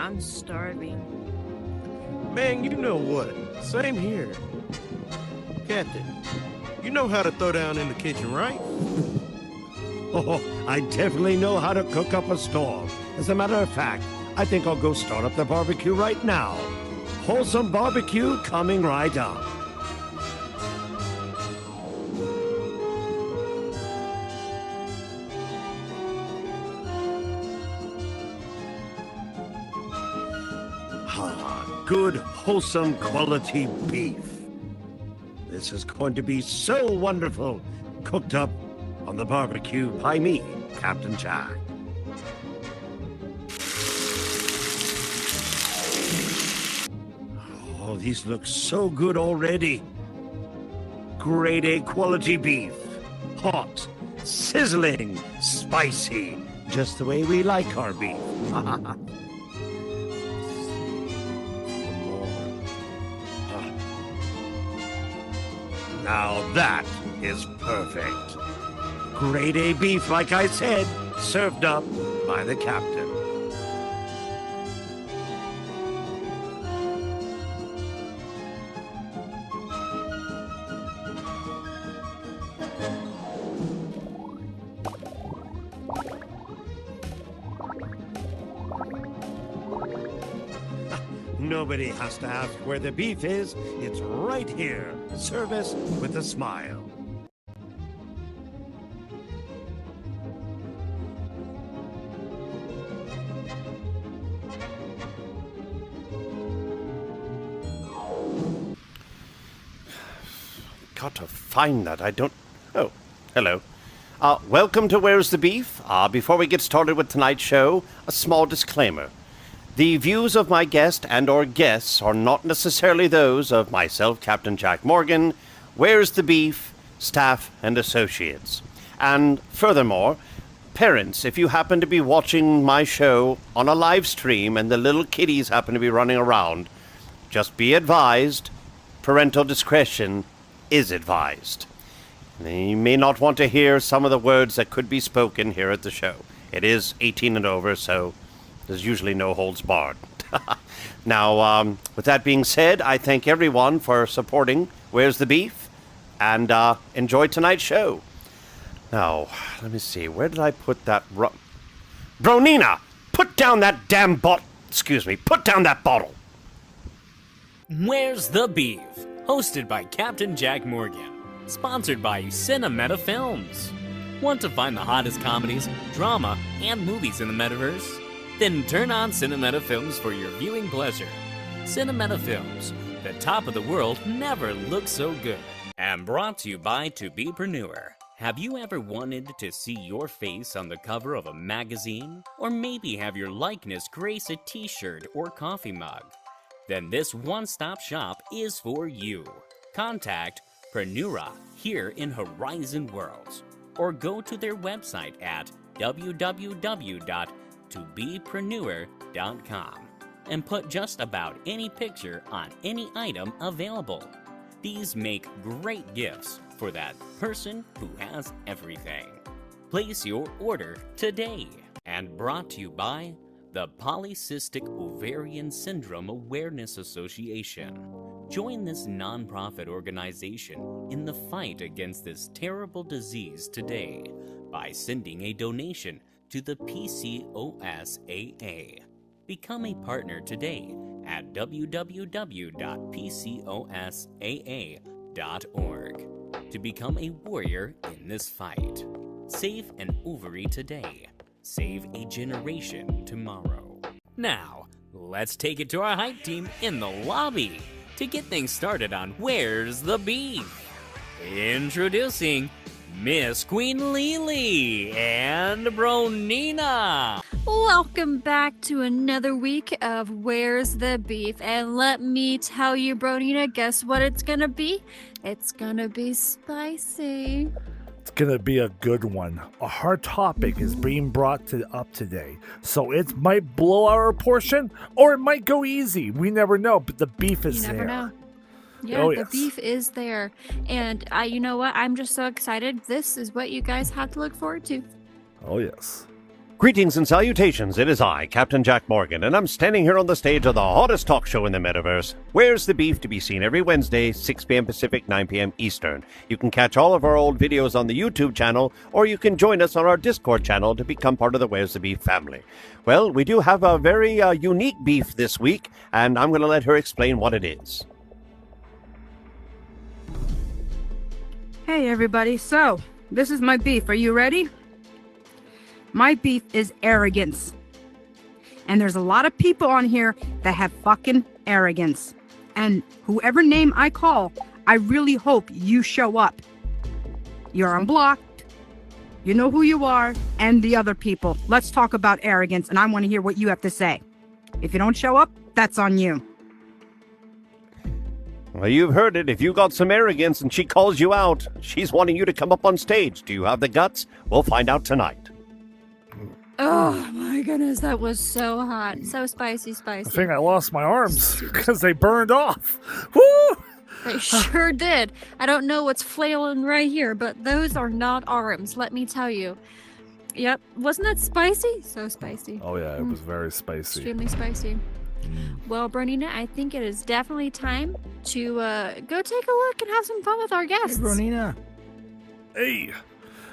I'm starving. Man, you know what? Same here. Captain, you know how to throw down in the kitchen, right? Oh, I definitely know how to cook up a storm. As a matter of fact, I think I'll go start up the barbecue right now. Wholesome barbecue coming right up. Good, wholesome quality beef. This is going to be so wonderful, cooked up on the barbecue by me, Captain Jack. Oh, these look so good already. Grade A quality beef. Hot, sizzling, spicy. Just the way we like our beef. Now that is perfect. Grade A beef, like I said, served up by the captain. Nobody has to ask where the beef is. It's right here. Service with a smile. Got to find that. I don't... Oh, hello. Welcome to Where's the Beef? Before we get started with tonight's show, a small disclaimer. The views of my guest and or guests are not necessarily those of myself, Captain Jack Morgan, Where's the Beef, staff, and associates. And furthermore, parents, if you happen to be watching my show on a live stream and the little kitties happen to be running around, just be advised, parental discretion is advised. You may not want to hear some of the words that could be spoken here at the show. It is 18 and over, so there's usually no holds barred. Now, with that being said, I thank everyone for supporting Where's the Beef, and enjoy tonight's show. Now, let me see, where did I put that Bronina, put down that damn put down that bottle. Where's the Beef? Hosted by Captain Jack Morgan. Sponsored by Cinemeta Films. Want to find the hottest comedies, drama, and movies in the metaverse? Then turn on Cinemeta Films for your viewing pleasure. Cinemeta Films, the top of the world never looks so good. And brought to you by To Bepreneur. Have you ever wanted to see your face on the cover of a magazine? Or maybe have your likeness grace a t-shirt or coffee mug? Then this one-stop shop is for you. Contact Preneura here in Horizon Worlds, or go to their website at www.tobepreneur.com and put just about any picture on any item available. These make great gifts for that person who has everything. Place your order today. And brought to you by the Polycystic Ovarian Syndrome Awareness Association. Join this nonprofit organization in the fight against this terrible disease today by sending a donation to the PCOSAA. Become a partner today at www.pcosaa.org to become a warrior in this fight. Save an ovary today. Save a generation tomorrow. Now, let's take it to our hype team in the lobby to get things started on Where's the Beef? Introducing Miss Queen Lily and Bronina. Welcome back to another week of Where's the Beef? And let me tell you, Bronina, guess what it's gonna be? It's gonna be spicy. It's going to be a good one. A hard topic is being brought up today, so it might blow our portion, or it might go easy. We never know, but the beef is there. You never know. Yeah, the beef is there. And you know what? I'm just so excited. This is what you guys have to look forward to. Oh, yes. Greetings and salutations, it is I, Captain Jack Morgan, and I'm standing here on the stage of the hottest talk show in the metaverse, Where's the Beef, to be seen every Wednesday, 6 p.m. Pacific, 9 p.m. Eastern. You can catch all of our old videos on the YouTube channel, or you can join us on our Discord channel to become part of the Where's the Beef family. Well, we do have a very unique beef this week, and I'm going to let her explain what it is. Hey everybody, so this is my beef. Are you ready? My beef is arrogance. And there's a lot of people on here that have fucking arrogance. And whoever name I call, I really hope you show up. You're unblocked. You know who you are, and the other people. Let's talk about arrogance, and I want to hear what you have to say. If you don't show up, that's on you. Well, you've heard it. If you got some arrogance and she calls you out, she's wanting you to come up on stage. Do you have the guts? We'll find out tonight. Oh my goodness, that was so hot. So spicy. I think I lost my arms because they burned off. Woo! They sure did. I don't know what's flailing right here, but those are not arms, let me tell you. Yep. Wasn't that spicy? So spicy. Oh yeah, it was very spicy. Extremely spicy. Well, Bernina, I think it is definitely time to go take a look and have some fun with our guests. Hey, Bronina. Hey,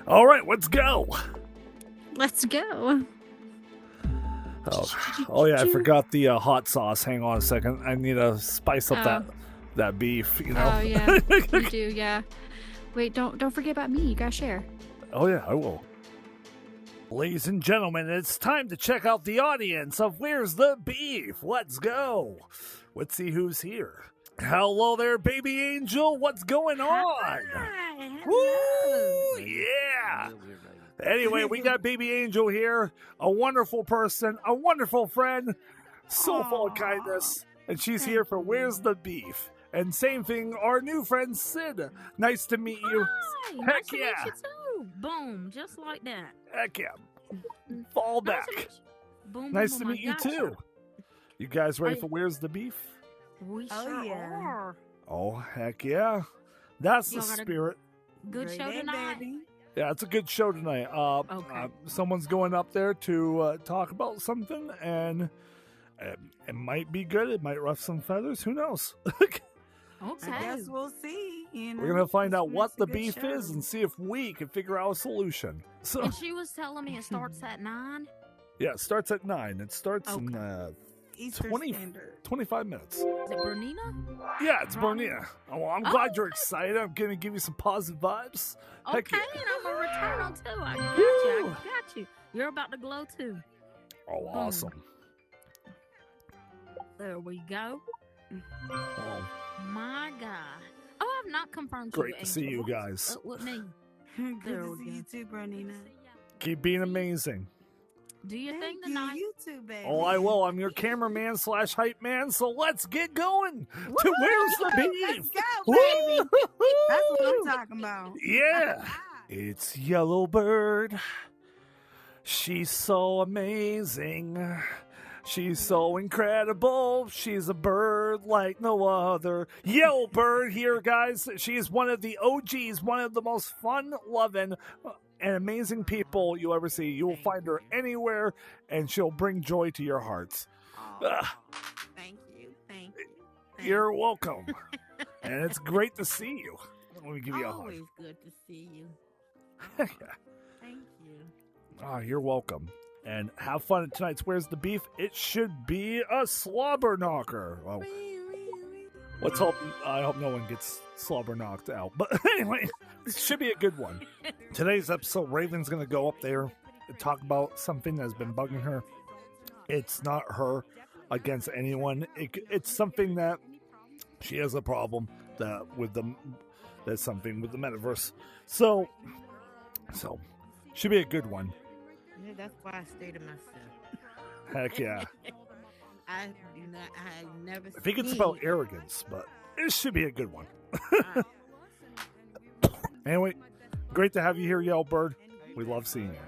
all right, let's go. Let's go. Oh yeah, I forgot the hot sauce. Hang on a second. I need to spice up that beef. You know. Oh yeah, you do. Yeah. Wait, don't forget about me. You gotta share. Oh yeah, I will. Ladies and gentlemen, it's time to check out the audience of Where's the Beef? Let's go. Let's see who's here. Hello there, baby angel. What's going on? Hi, Woo! Yeah. Anyway, we got baby angel here, a wonderful person, a wonderful friend, so full of kindness, and she's here for Where's the Beef? And same thing, our new friend Sid. Nice to meet you. Hi, Heck nice to yeah. meet you too. Boom, just like that. Heck yeah. Fall Nice to back. meet you. Boom, Nice boom, to boom, meet you I gotcha. too. You guys ready for Where's the Beef? We Oh, sure yeah. are. Oh, heck yeah. That's the Y'all got a spirit. Good show tonight. Yeah, it's a good show tonight. Okay. Someone's going up there to talk about something, and it might be good. It might ruffle some feathers. Who knows? Okay. I guess we'll see. You know, We're going to find out It's what a the good beef show. is and see if we can figure out a solution. So, And she was telling me it starts at 9. yeah, it starts at 9. It starts in Eastern 20 Standard. 25 minutes. Is it Bernina? Yeah, it's Bernina. Oh, well, I'm glad you're excited. I'm going to give you some positive vibes. Heck Okay, yeah. and I'm going to return on too. I got Woo. you. I got you. You're about to glow too. Oh, awesome. There we go. Well, My God. Oh, I've not confirmed great you, to see Angel. you What's guys. up with me? Good There to we see go. you too, Bernina. keep being amazing. Do you think Thank tonight? you too, baby. Oh, I will. I'm your cameraman / hype man. So let's get going to Where's the Beef? Let's go, baby. That's what I'm Woo! talking about. Yeah. It's Yellowbird. She's so amazing. She's so incredible. She's a bird like no other. Yellowbird here, guys. She's one of the OGs, one of the most fun-loving and amazing people you'll ever see. You will find her anywhere, and she'll bring joy to your hearts. Ah, Thank you. Thank you. you're welcome. And it's great to see you. Let me give you a hug. Always good to see you. Yeah. Thank you. Oh, you're welcome. And have fun at tonight's Where's the Beef? It should be a slobber knocker. Well, let's hope. I hope no one gets slobber knocked out. But anyway, it should be a good one. Today's episode, Raven's going to go up there and talk about something that's been bugging her. It's not her against anyone. It's something that she has a problem that's something with the metaverse. So should be a good one. Yeah, that's why I stay to myself. Heck yeah. I never. I think it's about arrogance, but it should be a good one. Anyway, great to have you here, Yellowbird. We love seeing you.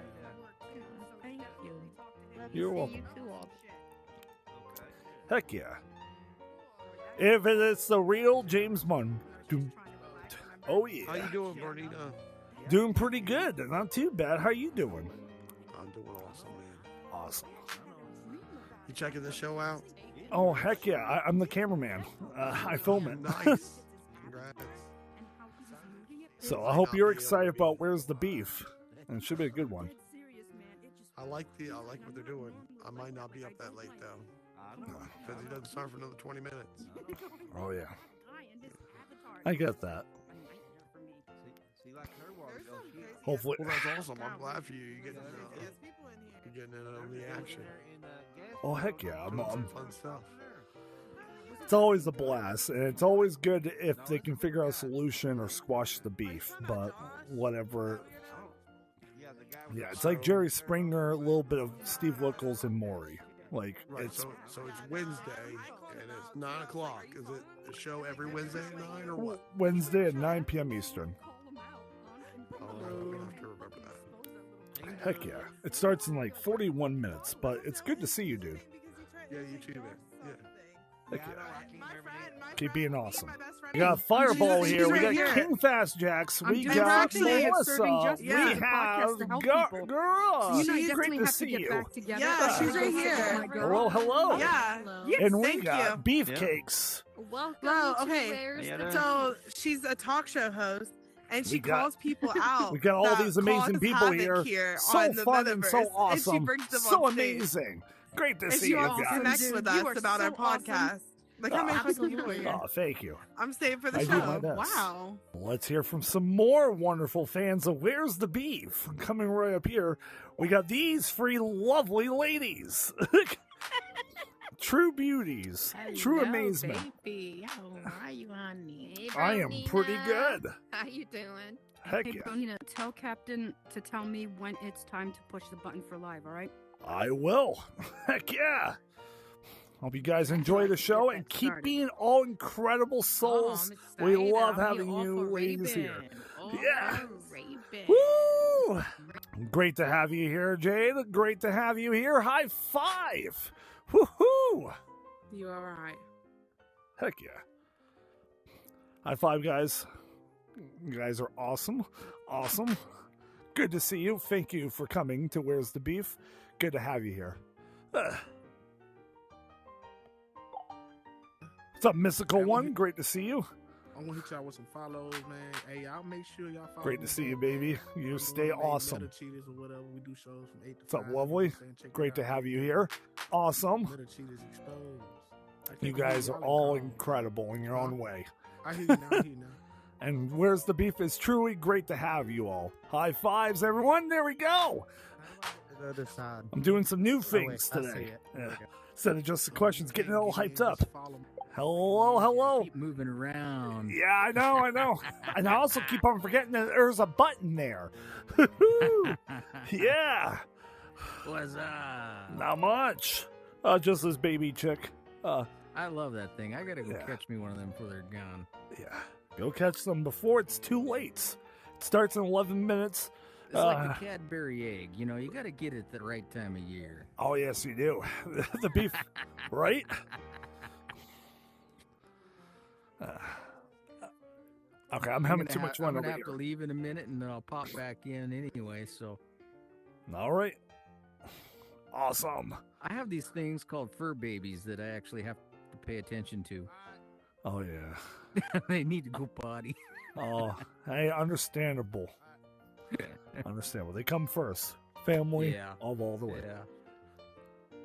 Thank you. Love to You're see welcome. You too, all. Heck yeah. If it's the real James Munn. Oh yeah. How you doing, Bernina? Doing pretty good. Not too bad. How you doing? I'm doing awesome, man. awesome. You checking the show out? Oh, heck yeah. I'm the cameraman. I film it. Nice. Congrats. So I hope you're excited about Where's the Beef. And it should be a good one. I like what they're doing. I might not be up that late though, because he doesn't start for another 20 minutes. Oh, yeah. I get that. Hopefully. Well, that's awesome. I'm glad for you. You're getting in on the action. Oh, heck yeah. Doing some fun stuff. It's always a blast, and it's always good if they can figure out a solution or squash the beef, but whatever. Yeah, it's like Jerry Springer, a little bit of Steve Wickles and Maury. Like, Right, it's so it's Wednesday, and it's 9 o'clock. Is it a show every Wednesday at 9 or what? Wednesday at 9 p.m. Eastern. Oh, I'm going to have to remember that. Heck yeah. It starts in like 41 minutes, but it's good to see you, dude. Yeah, you too, man. Yeah. Heck yeah. Keep being awesome. We got Fireball here. We got King Fast Jacks. We I'm got actually Melissa. serving justice We as a have podcast to help people. Girl. You know, you Great definitely to have to see get you. back together. Yeah, she's right here. Oh my God. Hello. Yeah. And we Thank got you. beefcakes. Welcome Well, to okay. Where's the So she's a talk show host, and she We got- calls people out. We got all that these amazing cause people havoc here. So on the fun and so metaverse, awesome. And she brings them So on stage. amazing. Great to And see she you wants to guys. connect Dude, with you us are about our so awesome. podcast. Like, how many fucking people are here? Oh, thank you. I'm staying for the I do my show. best. Wow. Let's hear from some more wonderful fans of Where's the Beef? Coming right up here, we got these three lovely ladies. True beauties. True Hello, amazement. Baby. How are you, honey? Hey, I am pretty Bronina. good. How you doing? Heck Hey, yeah. Bronina, tell Captain to tell me when it's time to push the button for live, all right? I will. Heck yeah. Hope you guys enjoy the show and keep started. being all incredible souls. Oh, I'm We excited. love I'll having be all you for ladies here. Raven. All Yeah. for Raven. Woo! Great to have you here, Jade. Great to have you here. High five. Woohoo! You all right? Heck yeah. High five, guys. You guys are awesome. Awesome. Good to see you. Thank you for coming to Where's the Beef. Good to have you here. What's up, Mystical One? Great to see you. I'm gonna hit y'all with some follows, man. Hey, y'all make sure y'all follow. Great to me, see you, man. baby. You I'm stay gonna make awesome. Meta Cheaters or whatever. We do shows from 8 to What's up, 5. lovely? You know what I'm saying? Check it Great to out. have you here. Awesome. Meta Cheaters exposed. I can't You believe guys are y'all all ain't called. incredible in your own way. I hear you now. I hear you now. And Where's the Beef is truly great to have you all. High fives, everyone. There we go. The other side. I'm doing some new Oh, wait, things I see today. it. Yeah. Okay. Instead of just the questions, getting it all hyped up. Just follow me. Hello. Keep moving around. Yeah, I know. And I also keep on forgetting that there's a button there. Yeah. What's up? Not much. Just this baby chick. I love that thing. I gotta go Yeah. catch me one of them before they're gone. Yeah. Go catch them before it's too late. It starts in 11 minutes. It's like the Cadbury egg. You know, you gotta get it at the right time of year. Oh, yes, you do. The beef, right? Okay, I'm having too much fun I'm over gonna have to here. leave in a minute, and then I'll pop back in anyway. So All right. Awesome. I have these things called fur babies that I actually have to pay attention to. Oh, yeah. They need to go potty. Oh, hey, understandable. Understandable. They come first. Family Yeah. of all the way. Yeah.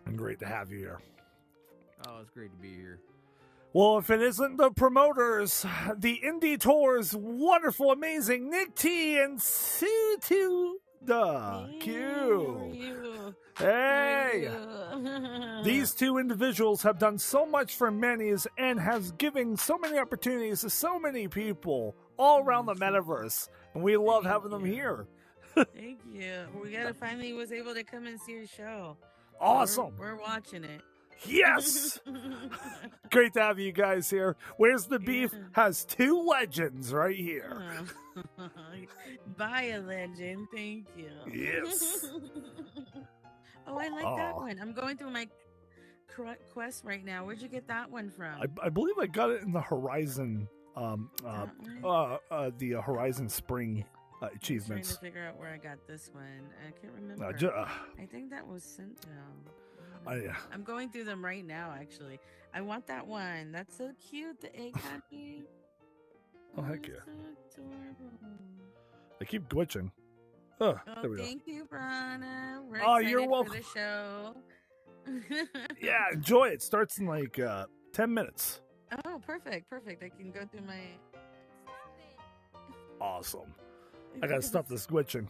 And great to have you here. Oh, it's great to be here. Well, if it isn't the promoters, the Indie Tour's wonderful, amazing Nick T and Sue to the Q. Hey! These two individuals have done so much for many's and has given so many opportunities to so many people all around the metaverse. And we love having them here. Thank you. We gotta finally was able to come and see your show. Awesome. We're watching it. Yes! Great to have you guys here. Where's the Beef Yeah. has two legends right here. Buy a legend. Thank you. Yes. Oh, I like that Aw. one. I'm going through my quest right now. Where'd you get that one from? I believe I got it in the Horizon, That one? the Horizon Spring I'm trying achievements. to figure out where I got this one. I can't remember. I think that was Central. Yeah. I'm going through them right now, actually. I want that one. That's so cute. The egg happy. Oh, heck yeah. So adorable. They keep glitching. Oh, Oh, there we go. thank you, Brana. We're Oh, excited you're welcome. for the show. Yeah, enjoy it. Starts in like 10 minutes. Oh, perfect. I can go through my... Awesome. I gotta stop this glitching.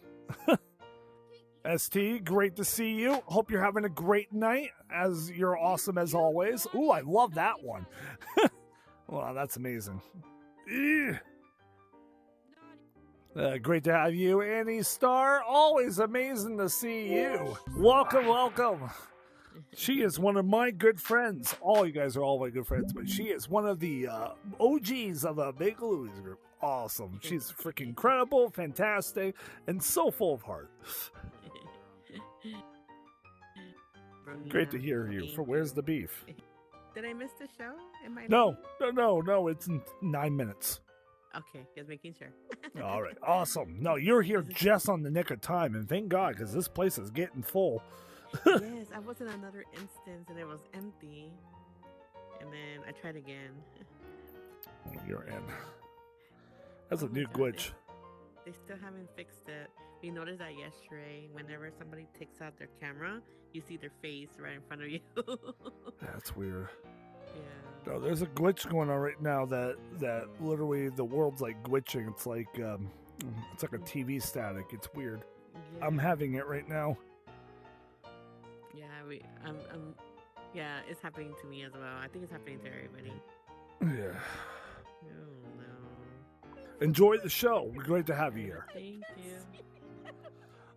ST, great to see you. Hope you're having a great night, as you're awesome as always. Ooh, I love that one. Wow, that's amazing. Great to have you, Annie Star. Always amazing to see you. Welcome. She is one of my good friends. All you guys are all my good friends, but she is one of the OGs of the Big Louie's group. Awesome. She's freaking incredible, fantastic, and so full of heart. Great to hear you. For Where's the Beef? Did I miss the show? Am I No. It's in 9 minutes. Okay, just making sure. All right. Awesome. No, you're here just on the nick of time, and thank God, because this place is getting full. Yes, I was in another instance and it was empty. And then I tried again. You're in. That's a Oh my new God, glitch. They still haven't fixed it. We noticed that yesterday. Whenever somebody takes out their camera, you see their face right in front of you. That's weird. Yeah. No, there's a glitch going on right now that literally the world's like glitching. It's like a TV static. It's weird. Yeah. I'm having it right now. Yeah, yeah, it's happening to me as well. I think it's happening to everybody. Yeah. Oh no. Enjoy the show. We're great to have you here. Thank you.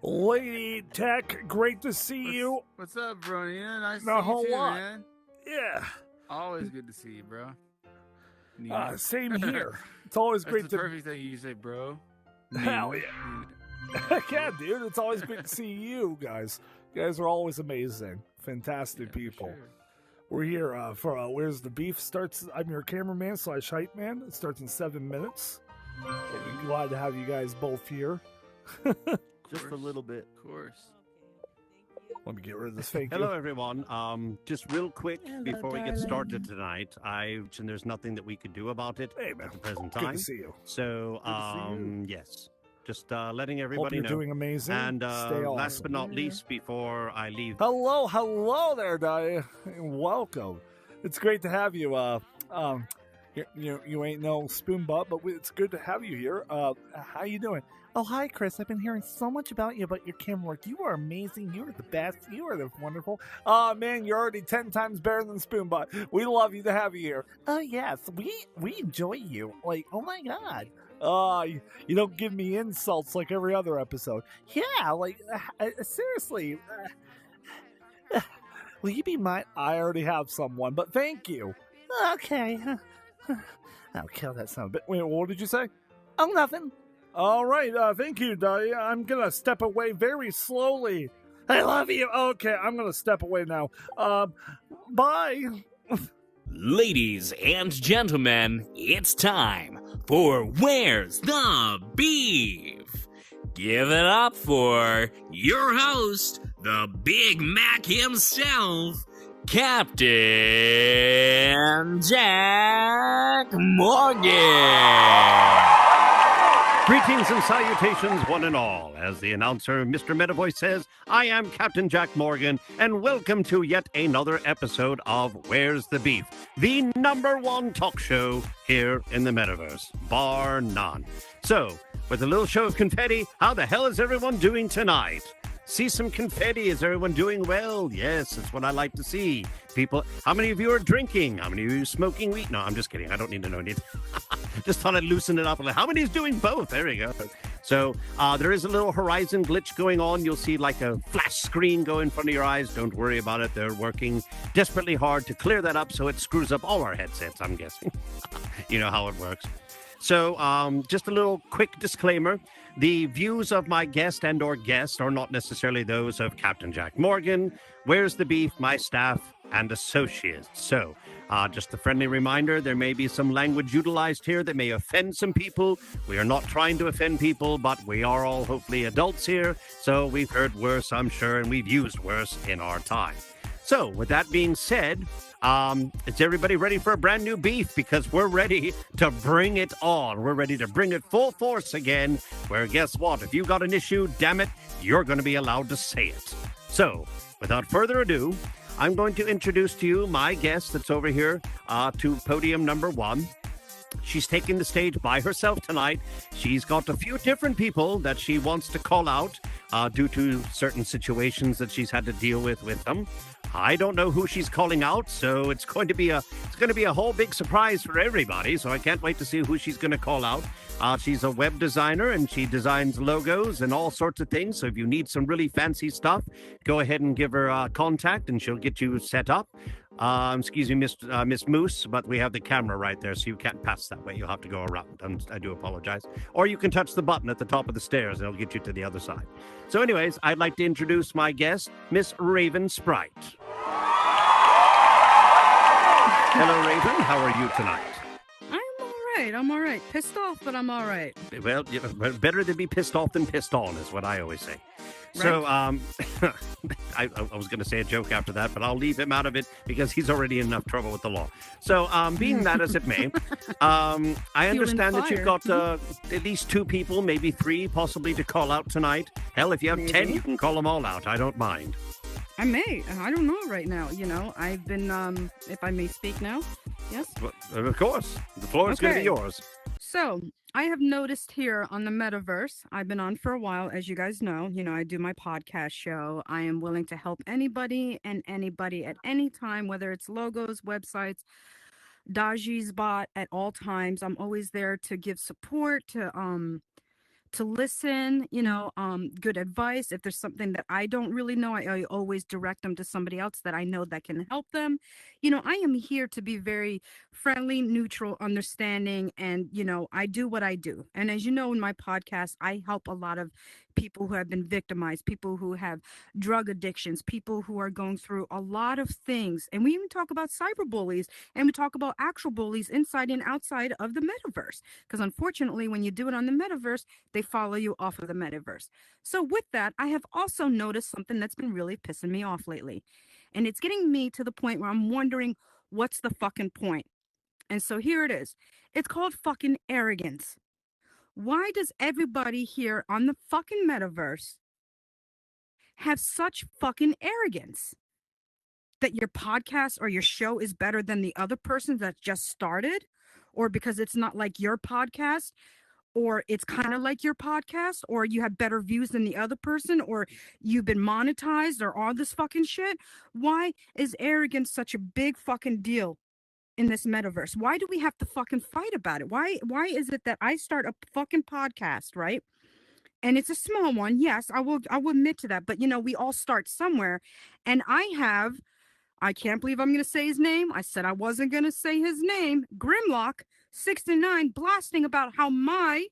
Lady Tech, great to see you. What's up, bro? Yeah, nice Not a to see whole you too, lot. man. Yeah. Always good to see you, bro. Same here. It's always That's great the to. perfect thing you say, bro. Hell yeah. Yeah, dude. It's always great to see you guys. You guys are always amazing. Fantastic people. Sure. We're here for Where's the Beef starts. I'm your cameraman / hype man. It starts in 7 minutes. I'm glad to have you guys both here. Just a little bit. Of course. Let me get rid of this fake. Hello, everyone. Just real quick Hello, before we get darling. started tonight, and there's nothing that we could do about it Hey, man. at the present Good time. to see you. So, Good to see you. yes, just letting Hope everybody you're know. doing amazing. And Stay awesome. last but not least, before I leave, Hello there, Dai. Welcome. It's great to have you. You ain't no spoon butt, but it's good to have you here. How you doing? Oh, hi, Chris. I've been hearing so much about you, about your camera work. You are amazing. You are the best. You are the wonderful. Oh, man, you're already 10 times better than spoon butt. We love you to have you here. Oh, yes. We enjoy you. Like, oh, my God. You don't give me insults like every other episode. Yeah, like, seriously. Will you be mine? I already have someone, but thank you. Okay. I'll kill that son of a bitch. Wait, what did you say? Oh, nothing. All right, thank you, Dahlia. I'm gonna step away very slowly. I love you. Okay, I'm gonna step away now. Bye. Ladies and gentlemen, it's time for Where's the Beef? Give it up for your host, the Big Mac himself, Captain Jack Morgan. greetings and salutations, one and all. As the announcer, Mr. Metavoice says, I am Captain Jack Morgan, and welcome to yet another episode of Where's the Beef, the #1 talk show here in the metaverse, bar none. So, with a little show of confetti, how the hell is everyone doing tonight? See some confetti. Is everyone doing well? Yes, that's what I like to see. People, how many of you are drinking? How many of you are smoking weed? No, I'm just kidding. I don't need to know anything. Just thought I'd loosen it up. How many is doing both? There we go. So there is a little horizon glitch going on. You'll see like a flash screen go in front of your eyes. Don't worry about it. They're working desperately hard to clear that up so it screws up all our headsets, I'm guessing. You know how it works. So just a little quick disclaimer. The views of my guest and or guest are not necessarily those of Captain Jack Morgan, Where's the Beef, my staff, and associates. So Just a friendly reminder, there may be some language utilized here that may offend some people. We are not trying to offend people, but we are all hopefully adults here, so we've heard worse, I'm sure, and we've used worse in our time. So, with that being said, is everybody ready for a brand new beef? Because we're ready to bring it on. We're ready to bring it full force again, where guess what? If you got an issue, damn it, you're going to be allowed to say it. So, without further ado, I'm going to introduce to you my guest that's over here to podium number 1. She's taking the stage by herself tonight. She's got a few different people that she wants to call out due to certain situations that she's had to deal with them. I don't know who she's calling out, so it's going to be a whole big surprise for everybody. So I can't wait to see who she's going to call out. She's a web designer and she designs logos and all sorts of things. So if you need some really fancy stuff, go ahead and give her contact and she'll get you set up. Excuse me, Miss Moose, but we have the camera right there, so you can't pass that way. You'll have to go around. I do apologize. Or you can touch the button at the top of the stairs, and it'll get you to the other side. So anyways, I'd like to introduce my guest, Miss Raven Sprite. Hello, Raven. How are you tonight? I'm all right. Pissed off, but I'm all right. Well, better to be pissed off than pissed on is what I always say. Right. So, I was going to say a joke after that, but I'll leave him out of it because he's already in enough trouble with the law. So, being that as it may, I understand that you've got at least 2 people, maybe 3, possibly to call out tonight. Hell, if you have 10, you can call them all out. I don't mind. I may. I don't know right now. You know, I've been, if I may speak now. Yes? Well, of course. The floor is going to be yours. So, I have noticed here on the metaverse, I've been on for a while, as you guys know. You know, I do my podcast show. I am willing to help anybody and anybody at any time, whether it's logos, websites, Daji's bot at all times. I'm always there to give support, to listen, you know, good advice. If there's something that I don't really know, I always direct them to somebody else that I know that can help them. You know, I am here to be very friendly, neutral, understanding, and, you know, I do what I do. And as you know, in my podcast, I help a lot of people who have been victimized, people who have drug addictions, people who are going through a lot of things. And we even talk about cyberbullies, and we talk about actual bullies inside and outside of the metaverse. Because unfortunately, when you do it on the metaverse, they follow you off of the metaverse. So with that, I have also noticed something that's been really pissing me off lately. And it's getting me to the point where I'm wondering, what's the fucking point? And so here it is. It's called fucking arrogance. Why does everybody here on the fucking metaverse have such fucking arrogance that your podcast or your show is better than the other person that just started? Or because it's not like your podcast, or it's kind of like your podcast, or you have better views than the other person, or you've been monetized, or all this fucking shit? Why is arrogance such a big fucking deal in this metaverse? Why do we have to fucking fight about it? Why is it that I start a fucking podcast, right? And it's a small one. Yes, I will admit to that. But you know, we all start somewhere. And I can't believe I'm going to say his name. I said I wasn't going to say his name. Grimlock 69 blasting about how my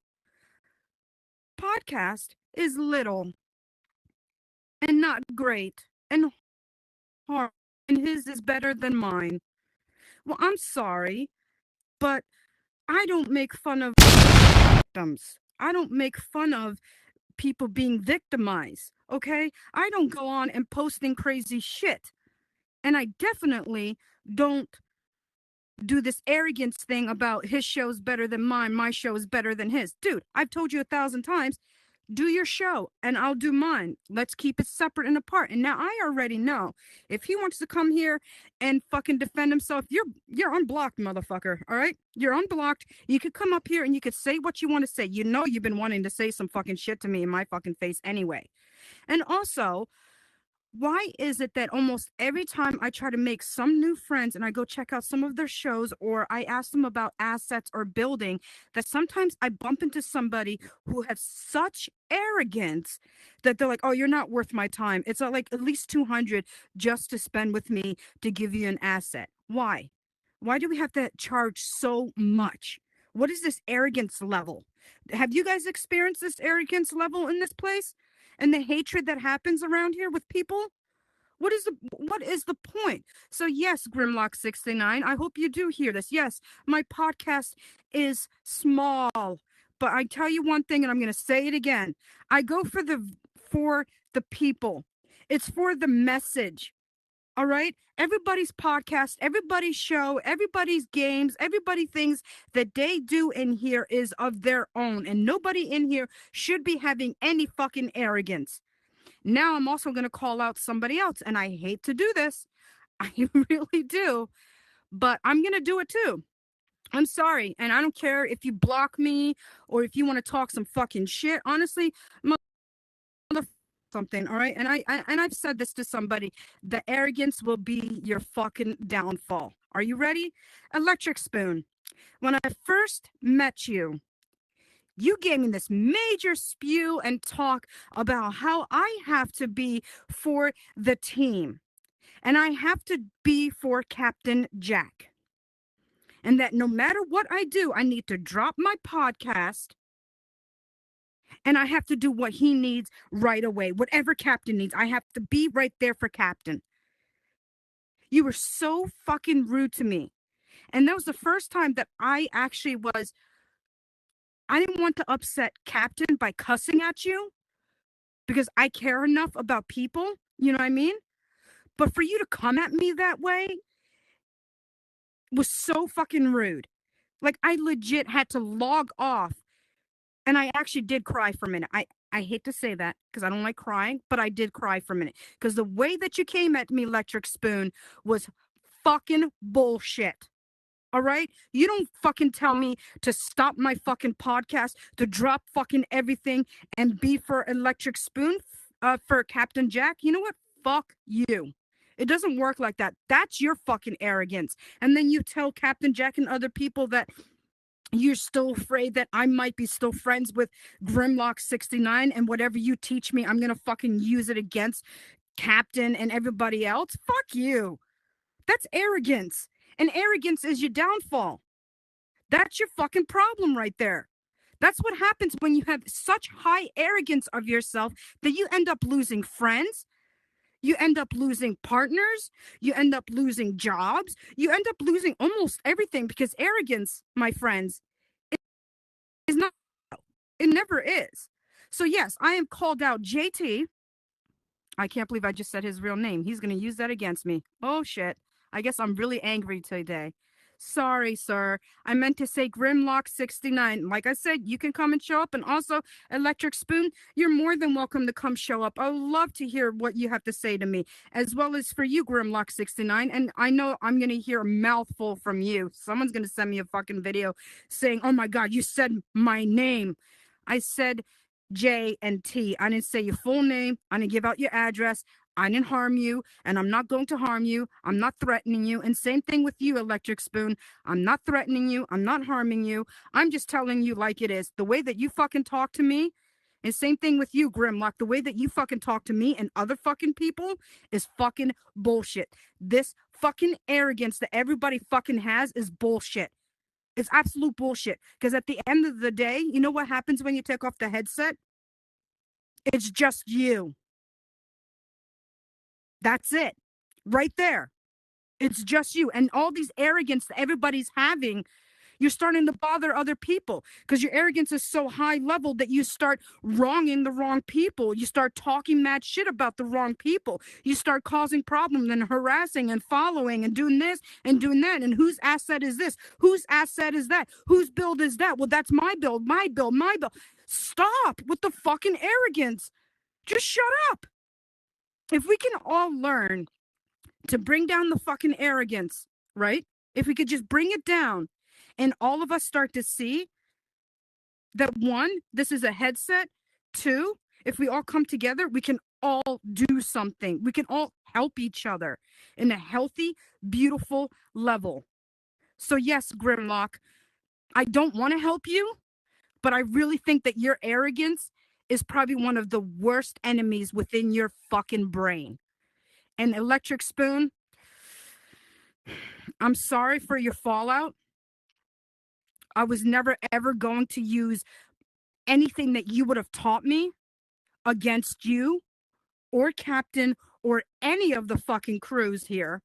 podcast is little and not great and hard, and his is better than mine. Well, I'm sorry, but I don't make fun of victims. I don't make fun of people being victimized, okay? I don't go on and posting crazy shit. And I definitely don't do this arrogance thing about his show's better than mine, my show is better than his. Dude, I've told you 1,000 times, do your show and I'll do mine. Let's keep it separate and apart. And now I already know if he wants to come here and fucking defend himself, you're unblocked, motherfucker. All right? You're unblocked. You could come up here and you could say what you want to say. You know you've been wanting to say some fucking shit to me in my fucking face anyway. And also, why is it that almost every time I try to make some new friends and I go check out some of their shows, or I ask them about assets or building, that sometimes I bump into somebody who has such arrogance that they're like, oh, you're not worth my time. It's like at least 200 just to spend with me to give you an asset. Why? Why do we have to charge so much? What is this arrogance level? Have you guys experienced this arrogance level in this place? And the hatred that happens around here with people? What is the point? So yes, Grimlock69, I hope you do hear this. Yes, my podcast is small, but I tell you one thing, and I'm going to say it again. I go for the people. It's for the message. All right? Everybody's podcast, everybody's show, everybody's games, everybody things that they do in here is of their own, and nobody in here should be having any fucking arrogance. Now I'm also going to call out somebody else, and I hate to do this. I really do, but I'm going to do it too. I'm sorry, and I don't care if you block me or if you want to talk some fucking shit. Honestly, something, all right? And I've said this to somebody, the arrogance will be your fucking downfall. Are you ready? Electric Spoon. When I first met you, you gave me this major spew and talk about how I have to be for the team and I have to be for Captain Jack. And that no matter what I do, I need to drop my podcast and I have to do what he needs right away. Whatever Captain needs, I have to be right there for Captain. You were so fucking rude to me. And that was the first time that I didn't want to upset Captain by cussing at you because I care enough about people. You know what I mean? But for you to come at me that way was so fucking rude. Like, I legit had to log off. And I actually did cry for a minute. I hate to say that because I don't like crying, but I did cry for a minute. Because the way that you came at me, Electric Spoon, was fucking bullshit. All right? You don't fucking tell me to stop my fucking podcast, to drop fucking everything and be for Electric Spoon, for Captain Jack. You know what? Fuck you. It doesn't work like that. That's your fucking arrogance. And then you tell Captain Jack and other people that you're still afraid that I might be still friends with Grimlock69 and whatever you teach me, I'm going to fucking use it against Captain and everybody else. Fuck you. That's arrogance. And arrogance is your downfall. That's your fucking problem right there. That's what happens when you have such high arrogance of yourself that you end up losing friends. You end up losing partners. You end up losing jobs. You end up losing almost everything because arrogance, my friends, is not, it never is. So yes, I am called out JT. I can't believe I just said his real name. He's going to use that against me. Oh shit. I guess I'm really angry today. Sorry, sir. I meant to say Grimlock69. Like I said, you can come and show up. And also, Electric Spoon, you're more than welcome to come show up. I would love to hear what you have to say to me, as well as for you, Grimlock69. And I know I'm going to hear a mouthful from you. Someone's going to send me a fucking video saying, oh my God, you said my name. I said J and T. I didn't say your full name. I didn't give out your address. I didn't harm you, and I'm not going to harm you. I'm not threatening you. And same thing with you, Electric Spoon. I'm not threatening you. I'm not harming you. I'm just telling you like it is. The way that you fucking talk to me, and same thing with you, Grimlock. The way that you fucking talk to me and other fucking people is fucking bullshit. This fucking arrogance that everybody fucking has is bullshit. It's absolute bullshit. Because at the end of the day, you know what happens when you take off the headset? It's just you. That's it. Right there. It's just you. And all these arrogance that everybody's having, you're starting to bother other people because your arrogance is so high level that you start wronging the wrong people. You start talking mad shit about the wrong people. You start causing problems and harassing and following and doing this and doing that. And whose asset is this? Whose asset is that? Whose build is that? Well, that's my build, my build, my build. Stop with the fucking arrogance. Just shut up. If we can all learn to bring down the fucking arrogance, right? If we could just bring it down and all of us start to see that one, this is a headset. Two, if we all come together, we can all do something. We can all help each other in a healthy, beautiful level. So yes, Grimlock, I don't want to help you, but I really think that your arrogance is probably one of the worst enemies within your fucking brain. And Electric Spoon, I'm sorry for your fallout. I was never ever going to use anything that you would have taught me against you or Captain or any of the fucking crews here.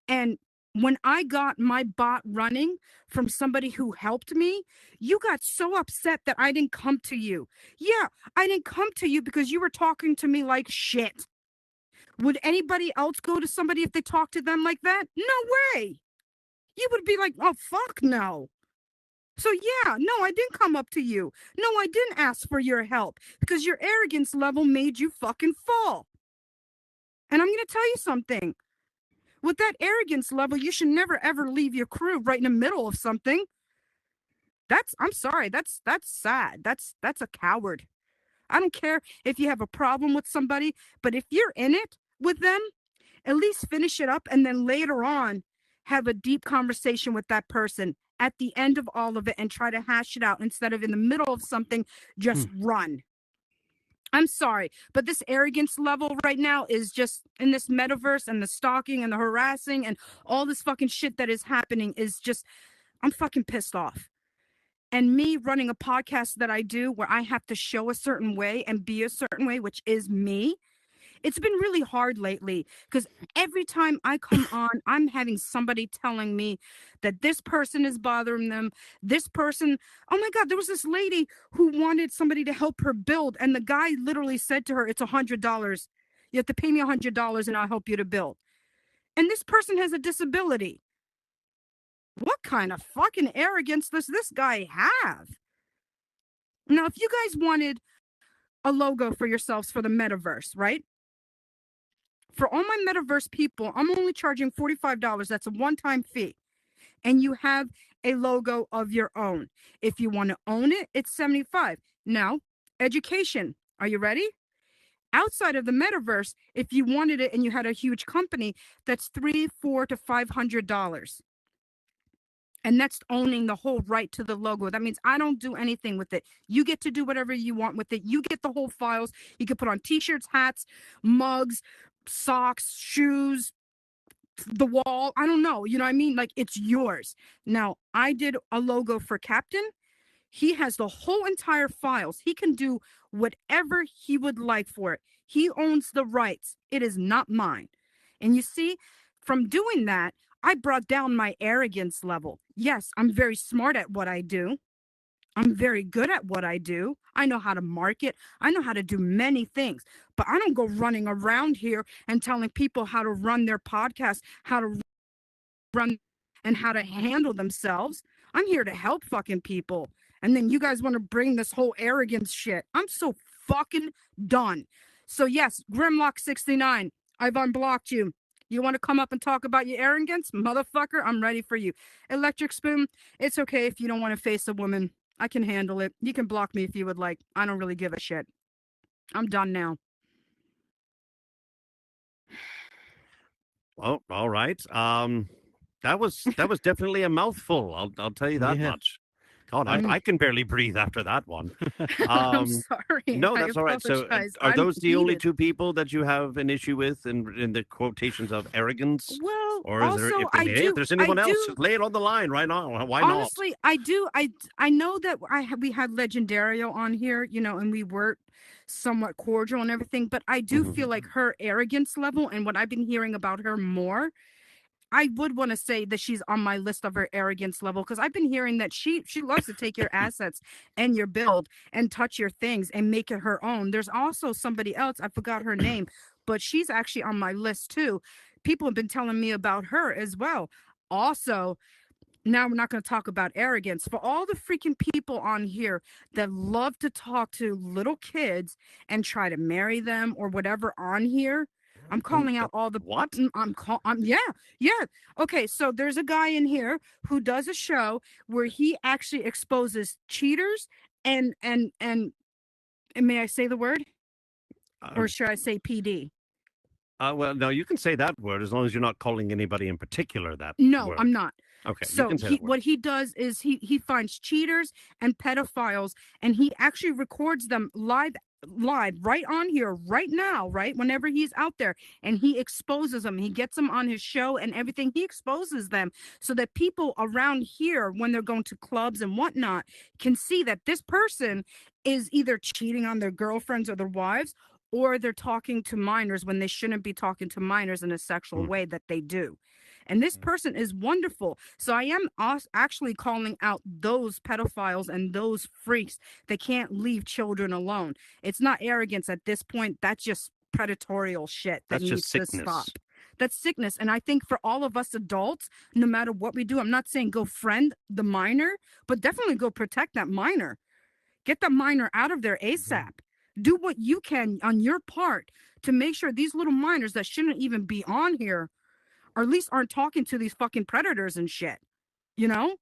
And when I got my bot running from somebody who helped me, you got so upset that I didn't come to you. Yeah, I didn't come to you because you were talking to me like shit. Would anybody else go to somebody if they talked to them like that? No way. You would be like, oh, fuck no. So yeah, no, I didn't come up to you. No, I didn't ask for your help because your arrogance level made you fucking fall. And I'm going to tell you something. With that arrogance level, you should never ever leave your crew right in the middle of something. I'm sorry, that's sad. That's a coward. I don't care if you have a problem with somebody, but if you're in it with them, at least finish it up and then later on have a deep conversation with that person at the end of all of it and try to hash it out instead of in the middle of something, just run. I'm sorry, but this arrogance level right now is just in this metaverse, and the stalking and the harassing and all this fucking shit that is happening is just, I'm fucking pissed off. And me running a podcast that I do where I have to show a certain way and be a certain way, which is me, it's been really hard lately because every time I come on, I'm having somebody telling me that this person is bothering them. This person, oh my God, there was this lady who wanted somebody to help her build. And the guy literally said to her, it's $100. You have to pay me $100 and I'll help you to build. And this person has a disability. What kind of fucking arrogance does this guy have? Now, if you guys wanted a logo for yourselves for the metaverse, right? For all my metaverse people, I'm only charging $45. That's a one-time fee. And you have a logo of your own. If you want to own it, it's $75. Now, education. Are you ready? Outside of the metaverse, if you wanted it and you had a huge company, that's $300, $400 to $500. And that's owning the whole right to the logo. That means I don't do anything with it. You get to do whatever you want with it. You get the whole files. You can put on t-shirts, hats, mugs, socks, shoes, the wall. I don't know. You know what I mean? Like, it's yours. Now, I did a logo for Captain. He has the whole entire files. He can do whatever he would like for it. He owns the rights. It is not mine. And you see, from doing that, I brought down my arrogance level. Yes, I'm very smart at what I do. I'm very good at what I do. I know how to market. I know how to do many things, but I don't go running around here and telling people how to run their podcast, how to run and how to handle themselves. I'm here to help fucking people. And then you guys want to bring this whole arrogance shit. I'm so fucking done. So yes, Grimlock69, I've unblocked you. You want to come up and talk about your arrogance? Motherfucker, I'm ready for you. Electric Spoon, it's okay if you don't want to face a woman. I can handle it. You can block me if you would like. I don't really give a shit. I'm done now. Well, all right. That was definitely a mouthful. I'll tell you that much. God, I can barely breathe after that one. I'm sorry. No, that's all right. So, are those the only two people that you have an issue with in the quotations of arrogance? Well, or also, if there's anyone else, just lay it on the line right now. Why not? Honestly, I do. I know that we had Legendario on here, you know, and we were somewhat cordial and everything, but I do feel like her arrogance level and what I've been hearing about her more, I would want to say that she's on my list of her arrogance level because I've been hearing that she loves to take your assets and your build and touch your things and make it her own. There's also somebody else, I forgot her name, but she's actually on my list too. People have been telling me about her as well. Also, now we're not going to talk about arrogance. For all the freaking people on here that love to talk to little kids and try to marry them or whatever on here, I'm calling out all the what? Yeah. Okay, so there's a guy in here who does a show where he actually exposes cheaters and may I say the word? Or should I say PD? Well, no, you can say that word as long as you're not calling anybody in particular that No, word. I'm not. Okay, so you can say that word. What he does is he finds cheaters and pedophiles and he actually records them live right on here right now, right whenever he's out there, and he exposes them. He gets them on his show and everything. He exposes them so that people around here, when they're going to clubs and whatnot, can see that this person is either cheating on their girlfriends or their wives, or they're talking to minors when they shouldn't be talking to minors in a sexual way that they do. And this person is wonderful. So I am actually calling out those pedophiles and those freaks that can't leave children alone. It's not arrogance at this point. That's just predatorial shit that That's needs just to sickness. stop. That's sickness. And I think for all of us adults, no matter what we do, I'm not saying go friend the minor, but definitely go protect that minor. Get the minor out of there ASAP. Do what you can on your part to make sure these little minors that shouldn't even be on here, or at least aren't talking to these fucking predators and shit. You know?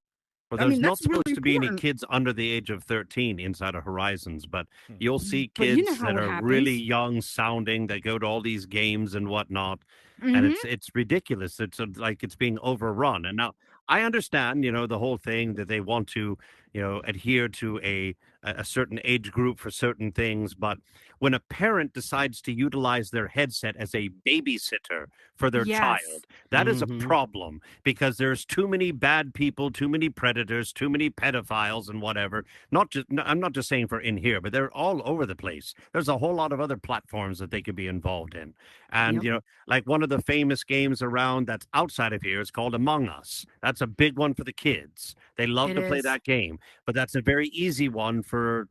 Well, I there's mean, not that's really supposed to be any important. kids under the age of 13 inside of Horizons, but you'll see But you know kids how that it are really happens. young sounding that go to all these games and whatnot, and Mhm. it's ridiculous. It's like it's being overrun. And now I understand, the whole thing that they want to, adhere to a certain age group for certain things, but when a parent decides to utilize their headset as a babysitter for their Yes. child, that is a problem because there's too many bad people, too many predators, too many pedophiles and whatever. I'm not just saying for in here, but they're all over the place. There's a whole lot of other platforms that they could be involved in. And, Yep. like one of the famous games around that's outside of here is called Among Us. That's a big one for the kids. They love It to play is. that game, but that's a very easy one for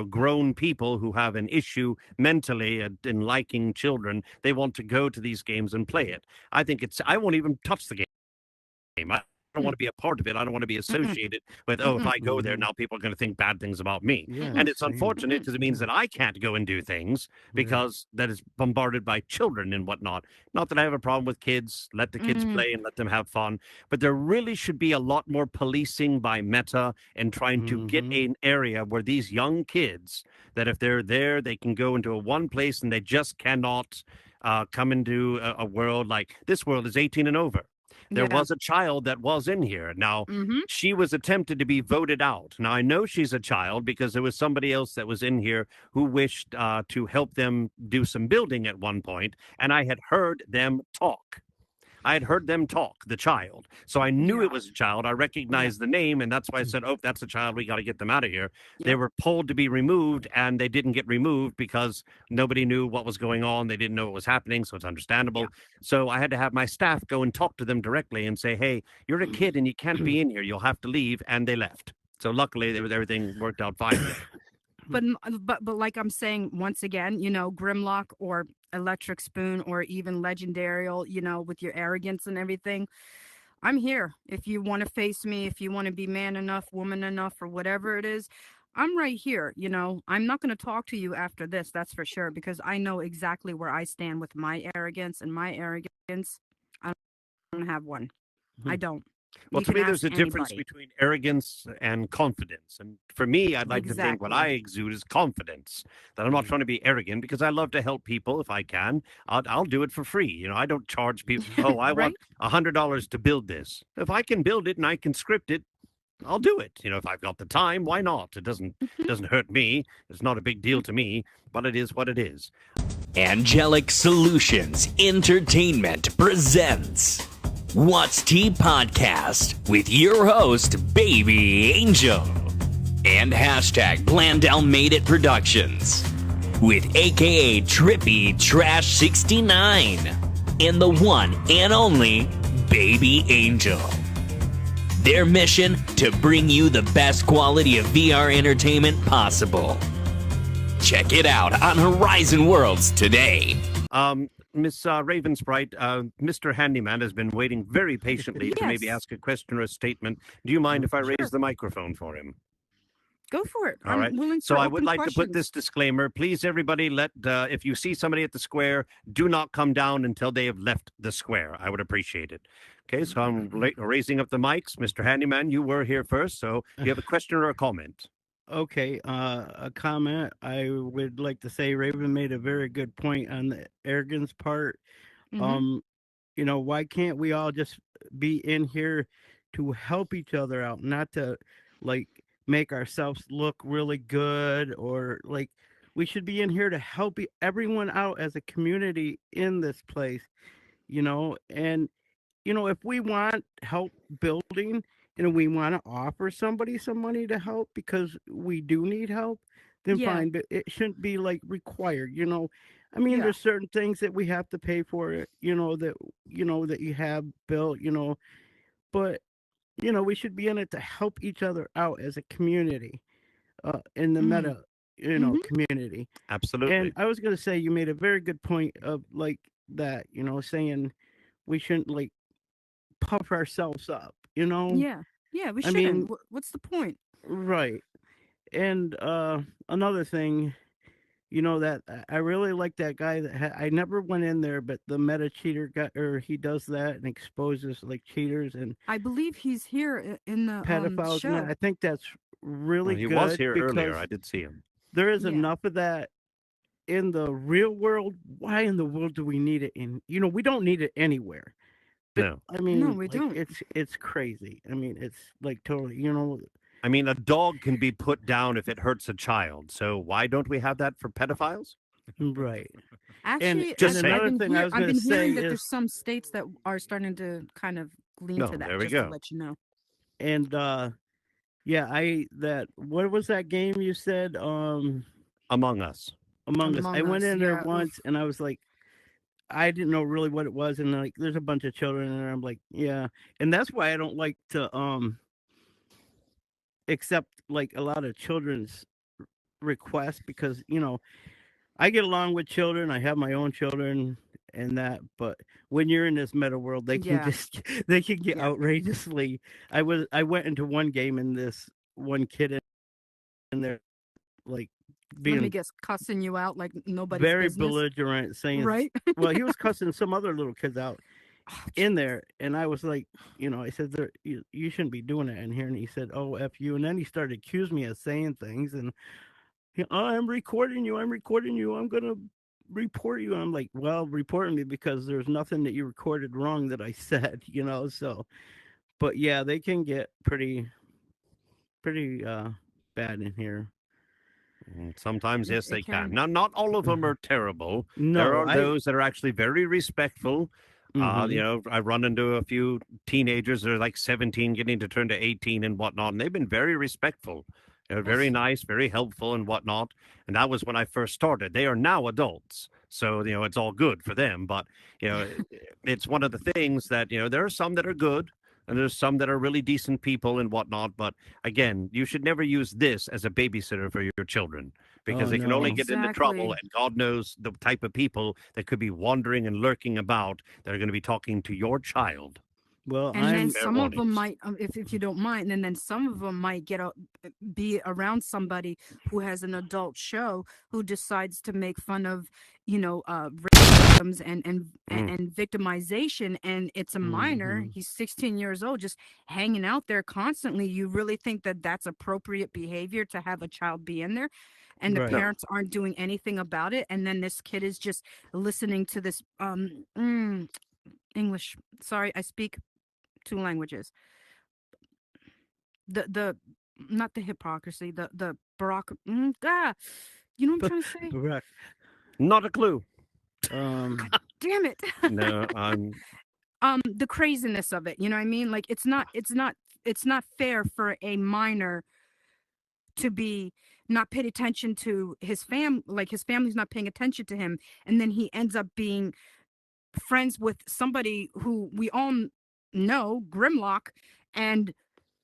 grown people who have an issue mentally in liking children. They want to go to these games and play it. I won't even touch the game. I don't want to be a part of it. I don't want to be associated with, if I go there, now people are going to think bad things about me. And it's unfortunate because it means that I can't go and do things because that is bombarded by children and whatnot. Not that I have a problem with kids. Let the kids play and let them have fun. But there really should be a lot more policing by Meta and trying to get an area where these young kids, that if they're there, they can go into a one place and they just cannot come into a world like this world is 18 and over. There Yeah. was a child that was in here. Now, Mhm. she was attempted to be voted out. Now, I know she's a child because there was somebody else that was in here who wished to help them do some building at one point, and I had heard them talk. I had heard them talk, the child. So I knew it was a child. I recognized the name, and that's why I said, that's a child. We got to get them out of here. They were pulled to be removed, and they didn't get removed because nobody knew what was going on. They didn't know what was happening, so it's understandable. So I had to have my staff go and talk to them directly and say, hey, you're a kid and you can't be in here. You'll have to leave. And they left. So luckily, everything worked out fine there. But like I'm saying once again, Grimlock or Electric Spoon or even Legendarial, with your arrogance and everything, I'm here. If you want to face me, if you want to be man enough, woman enough, or whatever it is, I'm right here. I'm not going to talk to you after this, that's for sure, because I know exactly where I stand with my arrogance, and my arrogance, I don't have one. I don't. Well, You to can me, there's ask a difference anybody. between arrogance and confidence. And for me, I'd like to think what I Exactly. exude is confidence. That I'm not trying to be arrogant because I love to help people if I can. I'll do it for free. I don't charge people. Oh, I want Right? $100 to build this. If I can build it and I can script it, I'll do it. If I've got the time, why not? It doesn't hurt me. It's not a big deal to me, but it is what it is. Angelic Solutions Entertainment presents What's Tea Podcast with your host, Baby Angel, and hashtag Blandell Made It Productions with AKA Trippy Trash 69 and the one and only Baby Angel. Their mission to bring you the best quality of VR entertainment possible. Check it out on Horizon Worlds today. Miss Raven Sprite, Mr. Handyman has been waiting very patiently to maybe Yes. ask a question or a statement. Do you mind if I raise Sure. the microphone for him? Go for it. All I'm right. willing So for I would open like to put questions. this disclaimer. Please, everybody, if you see somebody at the square, do not come down until they have left the square. I would appreciate it. Okay, so I'm raising up the mics. Mr. Handyman, you were here first, so do you have a question or a comment? Okay, a comment. I would like to say Raven made a very good point on the arrogance part. Mhm. Why can't we all just be in here to help each other out, not to like make ourselves look really good, or like we should be in here to help everyone out as a community in this place, and if we want help building and we want to offer somebody some money to help because we do need help, then Yeah. fine, but it shouldn't be like required. I mean, Yeah. there's certain things that we have to pay for, that you have built, but we should be in it to help each other out as a community, in the Mm. meta, Mm-hmm. community. Absolutely. And I was going to say, you made a very good point of like that, saying we shouldn't like puff ourselves up, Yeah. Yeah, we I shouldn't. mean, What's the point? right. And another thing, that I really like that guy that I never went in there, but the meta cheater guy, or he does that and exposes like cheaters and I believe he's here in the pedophiles, and that. show. I think that's really Well, he was good here earlier. because I did see him. there is Yeah. enough of that in the real world. Why in the world do we need it in? We don't need it anywhere. But No. I No, mean, we like don't. it's crazy. I mean, it's like totally, I mean, a dog can be put down if it hurts a child. So why don't we have that for pedophiles? right. Actually, Just saying. Another thing I was I've going to been say hearing that is, there's some states that are starting to kind of lean No, to that. there we Just to go. let you know. and yeah, what was that game you said? Among Us. Among Us. I Among went Us, in there yeah. once Oof. and I was like, I didn't know really what it was, and like, there's a bunch of children in there. I'm like, yeah, and that's why I don't like to accept like a lot of children's requests because I get along with children. I have my own children and that, but when you're in this meta world, they can Yeah. just they can get Yeah. outrageously. I went into one game and this one kid in there like Let me being guess, cussing you out like nobody's very business. belligerent, saying, Right? well, he was cussing some other little kids out Oh, in there, and I was like, I said, you shouldn't be doing that in here, and he said, oh, F you, and then he started accusing me of saying things, and I'm recording you, I'm gonna report you. And I'm like, well, report me because there's nothing that you recorded wrong that I said, so. But yeah, they can get pretty bad in here. Sometimes, yes, It they can. can. Now, not all of them are terrible. There No, are those that are actually very respectful. Mhm. I run into a few teenagers that are like 17, getting to turn to 18 and whatnot, and they've been very respectful. They're very nice, very helpful and whatnot. And that was when I first started. They are now adults. So, it's all good for them. But, it's one of the things that, there are some that are good and there's some that are really decent people and whatnot. But again, you should never use this as a babysitter for your children because Oh they can only no. get into trouble. Exactly. And God knows the type of people that could be wandering and lurking about that are going to be talking to your child. Well, And then Fair some of them warnings. might, if you don't mind, and then some of them might be around somebody who has an adult show who decides to make fun of, victims and victimization, and it's a minor. Mhm. He's 16 years old, just hanging out there constantly. You really think that that's appropriate behavior to have a child be in there? And the Right. No. parents aren't doing anything about it, and then this kid is just listening to this English. Sorry, I speak two languages. The not the hypocrisy, the Barack. You know what I'm trying to say? Correct. Not a clue. Damn it. No, I'm. The craziness of it. You know what I mean? Like it's not fair for a minor to be not paid attention to his like his family's not paying attention to him, and then he ends up being friends with somebody who we all know, Grimlock, and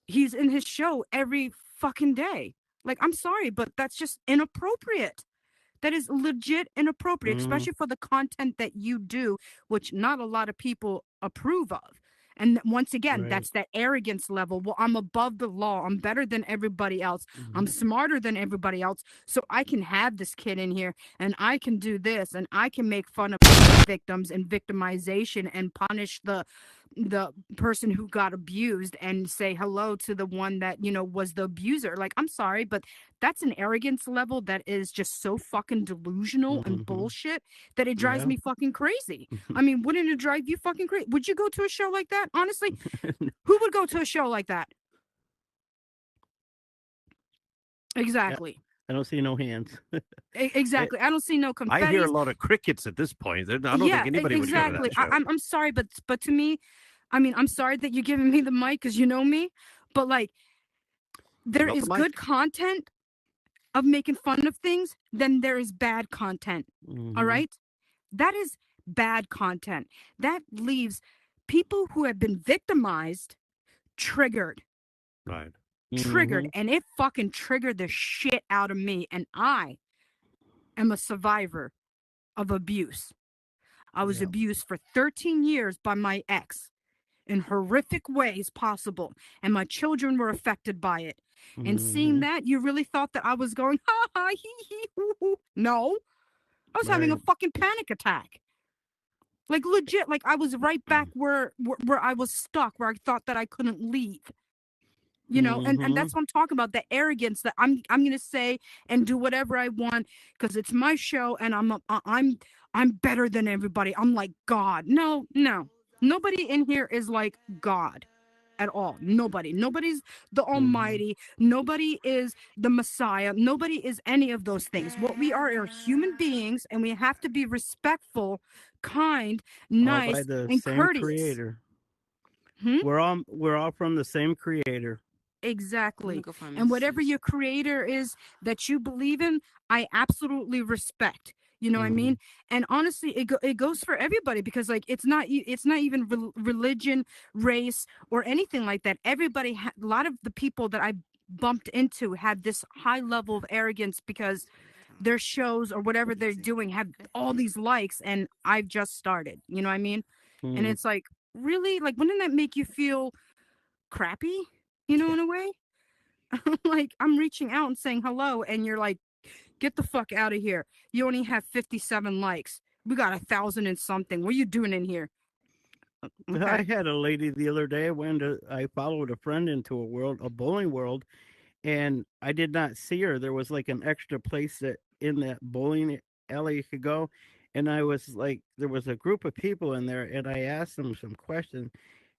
he's in his show every fucking day. Like, I'm sorry, but that's just inappropriate. That is legit inappropriate, Mhm. especially for the content that you do, which not a lot of people approve of. And once again, Right. that's that arrogance level. Well, I'm above the law. I'm better than everybody else. I'm Mhm. smarter than everybody else. So I can have this kid in here and I can do this and I can make fun of victims and victimization and punish the person who got abused and say hello to the one that was the abuser. Like, I'm sorry, but that's an arrogance level that is just so fucking delusional and Mhm. bullshit that it drives Yeah. me fucking crazy. I mean, wouldn't it drive you fucking crazy? Would you go to a show like that? Honestly, who would go to a show like that? Exactly. I don't see no hands. Exactly. I don't see no confetti. I hear a lot of crickets at this point. I don't think anybody would go to exactly. that show. I'm sorry, but to me, I mean, I'm sorry that you're giving me the mic because you know me, but like, there Got is the mic? good content of making fun of things, then there is bad content. Mhm. All right? That is bad content. That leaves people who have been victimized triggered. Right. Triggered. Mhm. And it fucking triggered the shit out of me. And I am a survivor of abuse. I was Yep. abused for 13 years by my ex in horrific ways possible. And my children were affected by it. And seeing Mhm. that, you really thought that I was going, ha ha, hee hee, hoo hoo. No, I was having a Right. fucking panic attack. Like legit, like I was right back where I was stuck, where I thought that I couldn't leave. You know, and Mhm. that's what I'm talking about, the arrogance that I'm gonna say and do whatever I want because it's my show and I'm better than everybody. I'm like God. No, no. Nobody in here is like God at all. Nobody. Nobody's the Almighty. Nobody is the Messiah. Nobody is any of those things. What we are human beings, and we have to be respectful, kind, All by nice, the and same courteous. creator. Hmm? We're all from the same creator. Let me Exactly. go find And whatever messages. your creator is that you believe in, I absolutely respect. You know what I Mhm. mean? And honestly, it goes for everybody because like it's not even religion, race, or anything like that. Everybody, a lot of the people that I bumped into have this high level of arrogance because their shows or whatever they're doing have all these likes, and I've just started. You know what I mean? And Mhm. it's like, really, like, wouldn't that make you feel crappy? You know, in a way. Like I'm reaching out and saying hello, and you're like, get the fuck out of here. You only have 57 likes. We got 1,000 and something. What are you doing in here? I Okay. had a lady the other day. I followed a friend into a bowling world, and I did not see her. There was like an extra place that in that bowling alley you could go, and I was like, there was a group of people in there, and I asked them some questions,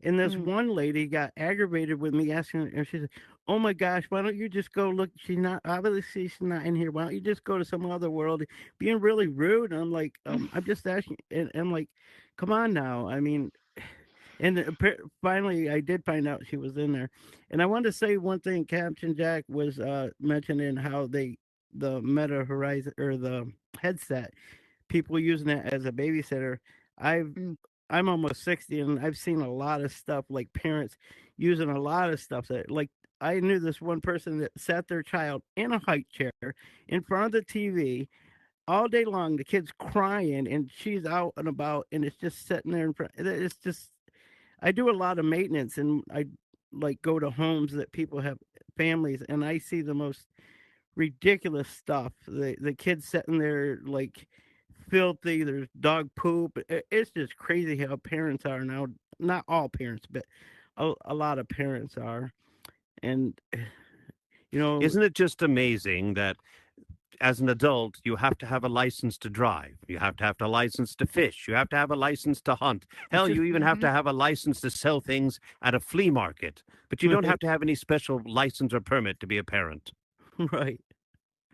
and this one lady got aggravated with me asking, and she said, "Oh my gosh, why don't you just go look? She's not obviously she's not in here. Why don't you just go to some other world?" Being really rude. And I'm like, I'm just asking, and I'm like, come on now. I mean, and finally, I did find out she was in there. And I wanted to say one thing. Captain Jack was mentioning how the Meta Horizon or the headset, people using it as a babysitter. I've I'm almost 60, and I've seen a lot of stuff like parents using a lot of stuff that like I knew this one person that sat their child in a high chair in front of the TV all day long. The kid's crying, and she's out and about, and it's just sitting there in front. It's just I do a lot of maintenance, and I like go to homes that people have families, and I see the most ridiculous stuff. The kids sitting there like filthy. There's dog poop. It's just crazy how parents are now. Not all parents, but a lot of parents are, and you know, Isn't it just amazing that as an adult, you have to have a license to drive. You have a license to fish. You have to have a license to hunt. Hell, you even have to have a license to sell things at a flea market. But you don't have to have any special license or permit to be a parent. right?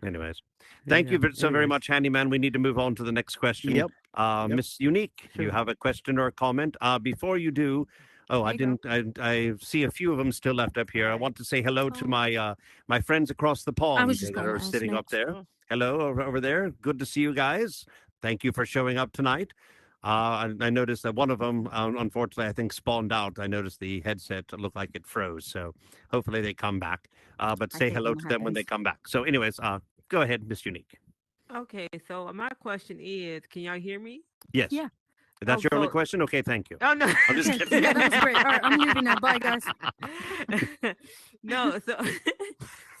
Anyways, thank you Yeah. so very Anyways, much, Handyman. We need to move on to the next question. yep. Yep. Miss Unique, you Sure. have a question or a comment? Before you do, oh, There I you go. didn't. I see a few of them still left up here. I want to say hello to my my friends across the I was pond just that going to are ask sitting up next. there. Hello over there. Good to see you guys. Thank you for showing up tonight. I noticed that one of them, unfortunately, I think spawned out. I noticed the headset looked like it froze. So hopefully they come back. But I say hate hello when that to them when they happens. come back. So, anyways, go ahead, Miss Unique. Okay, so my question is, can y'all hear me? Yes. Yeah. That's Oh, your only so question? Okay, thank you. oh no, I'm just Okay. kidding. Yeah, that was great. All right, I'm leaving now. Bye, guys. no. So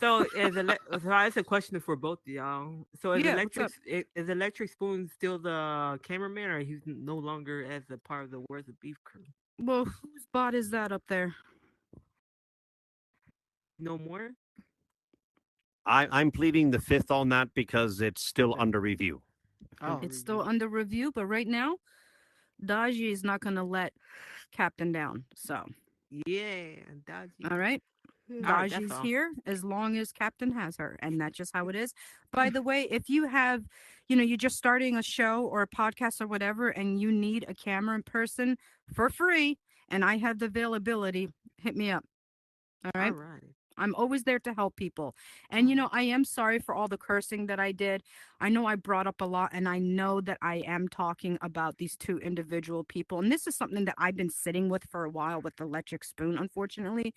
so it's a question for both of y'all. So Yeah, what's up? Is Electric Spoon still the cameraman, or he's no longer as a part of the Where's the Beef crew? Well, whose bot is that up there? No more. I'm pleading the fifth on that because it's still Okay. under review. Oh, It's still under review, but right now, Daji is not going to let Captain down. So, yeah, Dodgy. all right. All right, that's Daji's all. here as long as Captain has her, and that's just how it is. By the way, if you have, you're just starting a show or a podcast or whatever, and you need a camera person for free, and I have the availability, hit me up. All All right. right. I'm always there to help people. And, I am sorry for all the cursing that I did. I know I brought up a lot, and I know that I am talking about these two individual people. And this is something that I've been sitting with for a while with the electric spoon, unfortunately.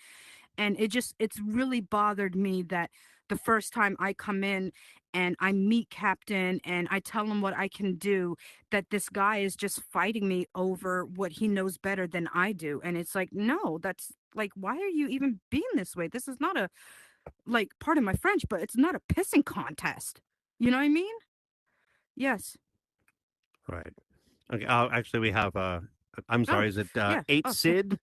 And it's really bothered me that the first time I come in and I meet Captain and I tell him what I can do, that this guy is just fighting me over what he knows better than I do. And it's like, no, that's like, why are you even being this way? This is not a, like, pardon my French, but it's not a pissing contest. You know what I mean? Yes. Right. Okay. Actually, we have. I'm sorry. Is it yeah. 8 Sid?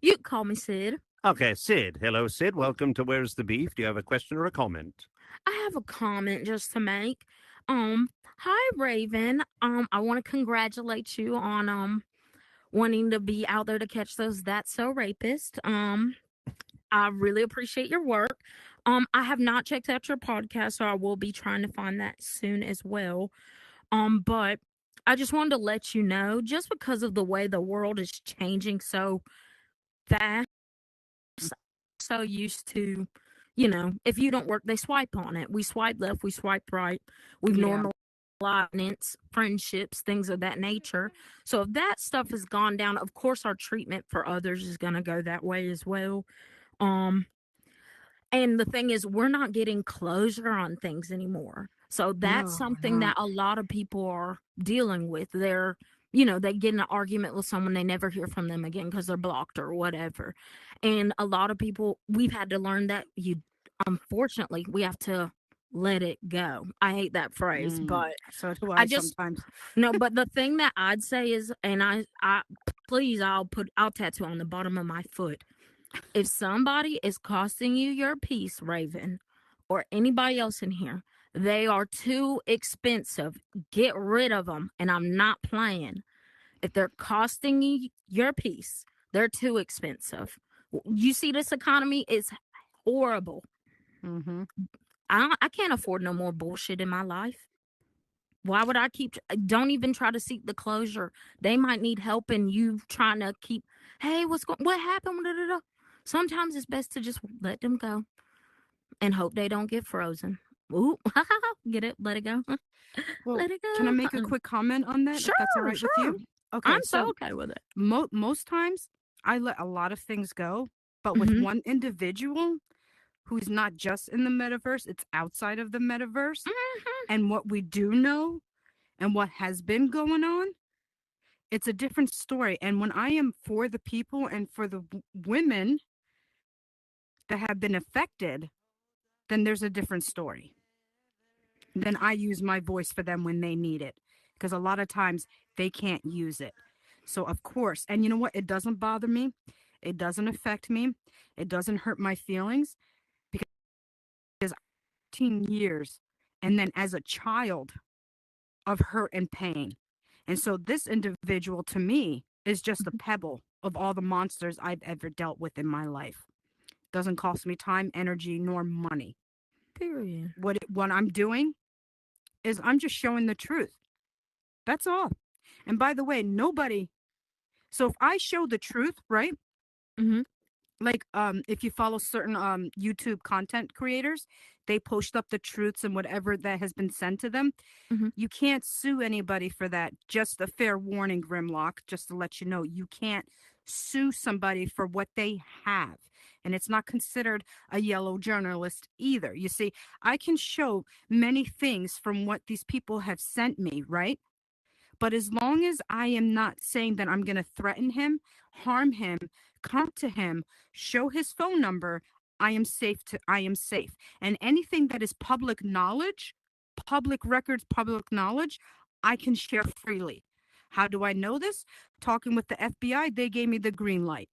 You can call me Sid. Okay, Sid. Hello, Sid. Welcome to Where's the Beef? Do you have a question or a comment? I have a comment just to make. Hi Raven. I want to congratulate you on wanting to be out there to catch those That's So Rapist. I really appreciate your work. I have not checked out your podcast, so I will be trying to find that soon as well. But I just wanted to let you know, just because of the way the world is changing so fast, so used to, if you don't work, they swipe on it. We swipe left, we swipe right. We've normalized friendships, things of that nature. So if that stuff has gone down, of course our treatment for others is going to go that way as well. And the thing is, we're not getting closure on things anymore. So that's something that a lot of people are dealing with. They're, they get in an argument with someone, they never hear from them again because they're blocked or whatever. And a lot of people, we've had to learn that unfortunately, we have to let it go. I hate that phrase, but so do I just sometimes. No, but the thing that I'd say is, and I please, I'll tattoo on the bottom of my foot. If somebody is costing you your peace, Raven, or anybody else in here, they are too expensive. Get rid of them. And I'm not playing. If they're costing you your peace, they're too expensive. You see, this economy is horrible. Mm-hmm. I can't afford no more bullshit in my life. Why would I don't even try to seek the closure. They might need help and you trying to keep, hey, what happened? Sometimes it's best to just let them go and hope they don't get frozen. Ooh, get it? Let it go. Well, let it go. Can I make a quick comment on that? Sure, if that's all right with you? Okay, I'm so okay with it. Most times, I let a lot of things go, but with one individual who's not just in the metaverse, it's outside of the metaverse, and what we do know and what has been going on, it's a different story. And when I am for the people and for the women that have been affected, then there's a different story. Then I use my voice for them when they need it, because a lot of times they can't use it. So of course, and you know what? It doesn't bother me. It doesn't affect me. It doesn't hurt my feelings, because 18 years and then as a child of hurt and pain. And so this individual to me is just a pebble of all the monsters I've ever dealt with in my life. Doesn't cost me time, energy, nor money. Period. What I'm doing is I'm just showing the truth. That's all. And by the way, so if I show the truth, right? Like if you follow certain YouTube content creators, they post up the truths and whatever that has been sent to them. You can't sue anybody for that. Just a fair warning, Grimlock, just to let you know, you can't sue somebody for what they have. And it's not considered a yellow journalist either. You see, I can show many things from what these people have sent me, right? But as long as I am not saying that I'm going to threaten him, harm him, come to him, show his phone number, I am safe. And anything that is public knowledge, public records, public knowledge, I can share freely. How do I know this? Talking with the FBI, they gave me the green light.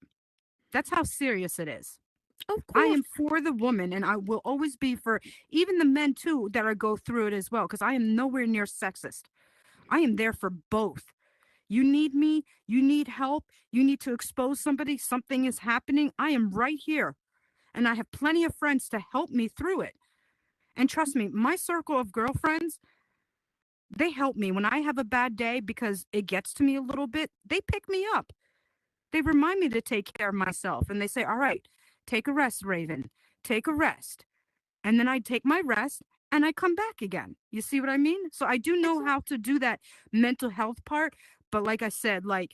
That's how serious it is. Of course. I am for the woman, and I will always be for even the men too that are go through it as well, because I am nowhere near sexist. I am there for both. You need me, you need help, you need to expose somebody, something is happening, I am right here. And I have plenty of friends to help me through it. And trust me, my circle of girlfriends, they help me when I have a bad day because it gets to me a little bit. They pick me up. They remind me to take care of myself. And they say, all right, take a rest, Raven. take a rest, and then I take my rest and I come back again. You see what I mean? So I do know how to do that mental health part. But like I said, like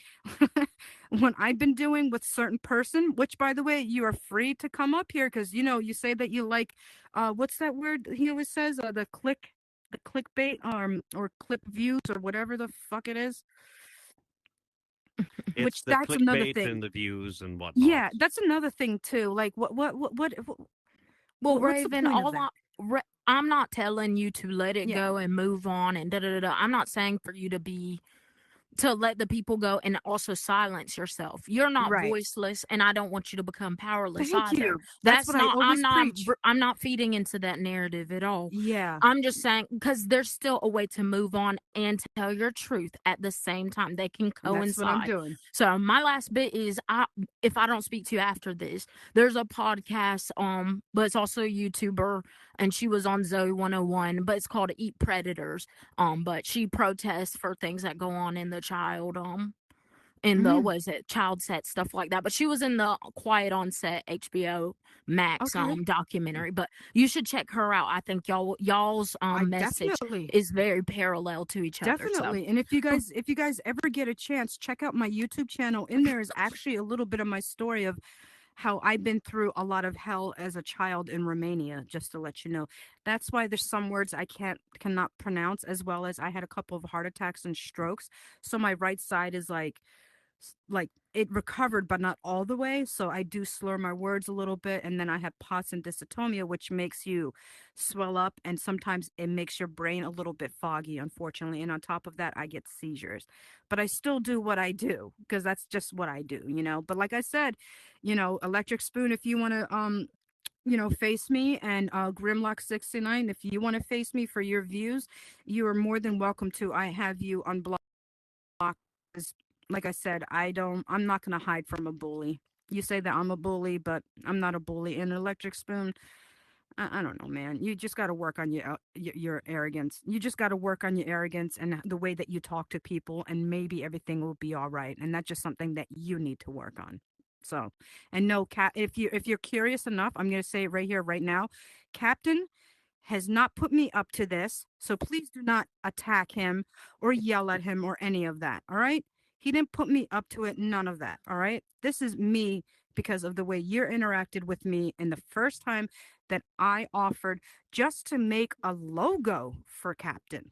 when I've been doing with certain person, which by the way, you are free to come up here because you say that you like what's that word he always says? The clickbait or clip views or whatever the fuck it is. It's Which the that's another clickbait thing. and the views and whatnot. Yeah, that's another thing too. Like Well, what's the Raven, point of that? I'm not telling you to let it Yeah. go and move on and da da da da. I'm not saying for you to let the people go and also silence yourself. You're not Right. voiceless, and I don't want you to become powerless Thank either. you. That's what I always preach. I'm not feeding into that narrative at all. Yeah. I'm just saying because there's still a way to move on and tell your truth at the same time. They can That's what I'm coincide. doing. So my last bit is if I don't speak to you after this, there's a podcast, but it's also a YouTuber, and she was on Zoe 101, but it's called Eat Predators. But she protests for things that go on in the child, in the what is it, child set stuff like that. But she was in the Quiet on Set HBO Max Okay. documentary. But you should check her out. I think y'all's message definitely. is very parallel to each other. So. Definitely. And if you guys ever get a chance, check out my YouTube channel. In there is actually a little bit of my story of how I've been through a lot of hell as a child in Romania, just to let you know. That's why there's some words I cannot pronounce, as well as I had a couple of heart attacks and strokes. So my right side is like it recovered but not all the way, so I do slur my words a little bit, and then I have POTS and dysautonomia, which makes you swell up, and sometimes it makes your brain a little bit foggy, unfortunately, and on top of that I get seizures. But I still do what I do because that's just what I do. But like I said, Electric Spoon, if you want to face me, and Grimlock 69, if you want to face me for your views, you are more than welcome to. I have you unblocked. Like I said, I'm not going to hide from a bully. You say that I'm a bully, but I'm not a bully. And Electric Spoon, I don't know, man. You just got to work on your arrogance. You just got to work on your arrogance and the way that you talk to people, and maybe everything will be all right. And that's just something that you need to work on. So, and no, if you're curious enough, I'm going to say it right here, right now. Captain has not put me up to this, so please do not attack him or yell at him or any of that. All right? He didn't put me up to it, none of that. All right? This is me because of the way you're interacted with me, and the first time that I offered just to make a logo for Captain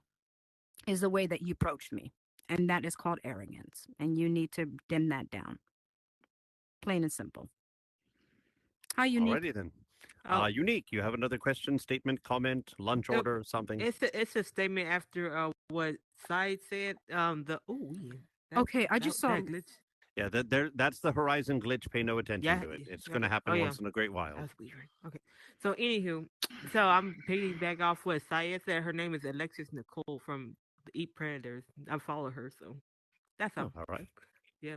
is the way that you approached me. And that is called arrogance. And you need to dim that down. Plain and simple. How unique? Alrighty then. Unique, you have another question, statement, comment, lunch order, something? It's a statement after what Side said. Okay, I just saw. That glitch. Yeah, that's the Horizon glitch. Pay no attention to it. It's going to happen once in a great while. That's weird. Okay. So, anywho, I'm piggyback off what Saya said. Her name is Alexis Nicole from the Eat Predators. I follow her, so that's all. All right. Yeah.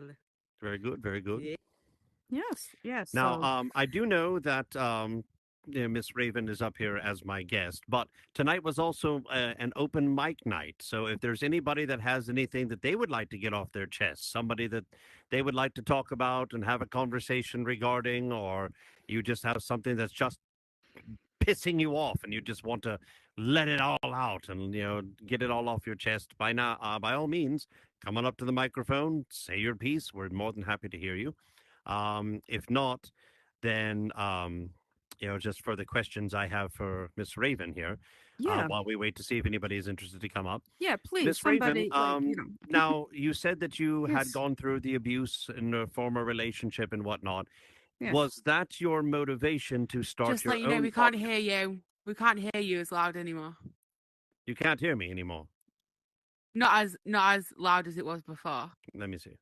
Very good. Very good. Yeah. Yes. Now, so... I do know that Miss Raven is up here as my guest, but tonight was also an open mic night. So if there's anybody that has anything that they would like to get off their chest, somebody that they would like to talk about and have a conversation regarding, or you just have something that's just pissing you off and you just want to let it all out and get it all off your chest, by all means, come on up to the microphone, say your piece. We're more than happy to hear you. If not, then just for the questions I have for Miss Raven here, Yeah. while we wait to see if anybody is interested to come up. Yeah, please, Miss somebody. Raven, now you said that you had Yes. gone through the abuse in a former relationship and whatnot. Yes. Was that your motivation to start Just your let you know, own we can't podcast? hear you. We can't hear you as loud anymore. You can't hear me anymore. Not as loud as it was before. Let me see.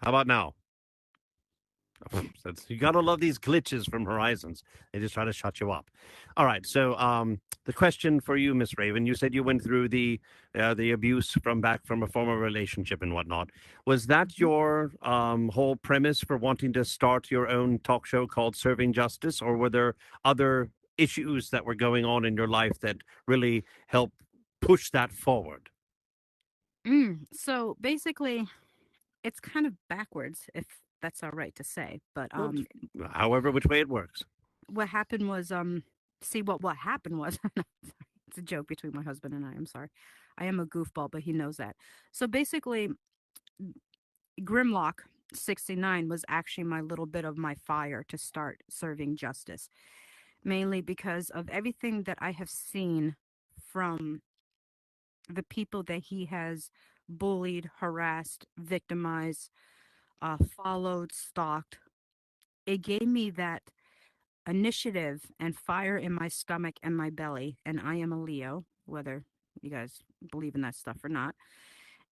How about now? You got to love these glitches from Horizons. They just try to shut you up. All right. So the question for you, Miss Raven, you said you went through the abuse from a former relationship and whatnot. Was that your whole premise for wanting to start your own talk show called Serving Justice, or were there other issues that were going on in your life that really helped push that forward? So basically, it's kind of backwards, if that's all right to say. But Well, however, which way it works. what happened was see what happened was it's a joke between my husband and I. I'm sorry. I am a goofball, but he knows that. So basically, Grimlock 69 was actually my little bit of my fire to start serving justice, mainly because of everything that I have seen from the people that he has bullied, harassed, victimized, followed, stalked. It gave me that initiative and fire in my stomach and my belly. And I am a Leo, whether you guys believe in that stuff or not.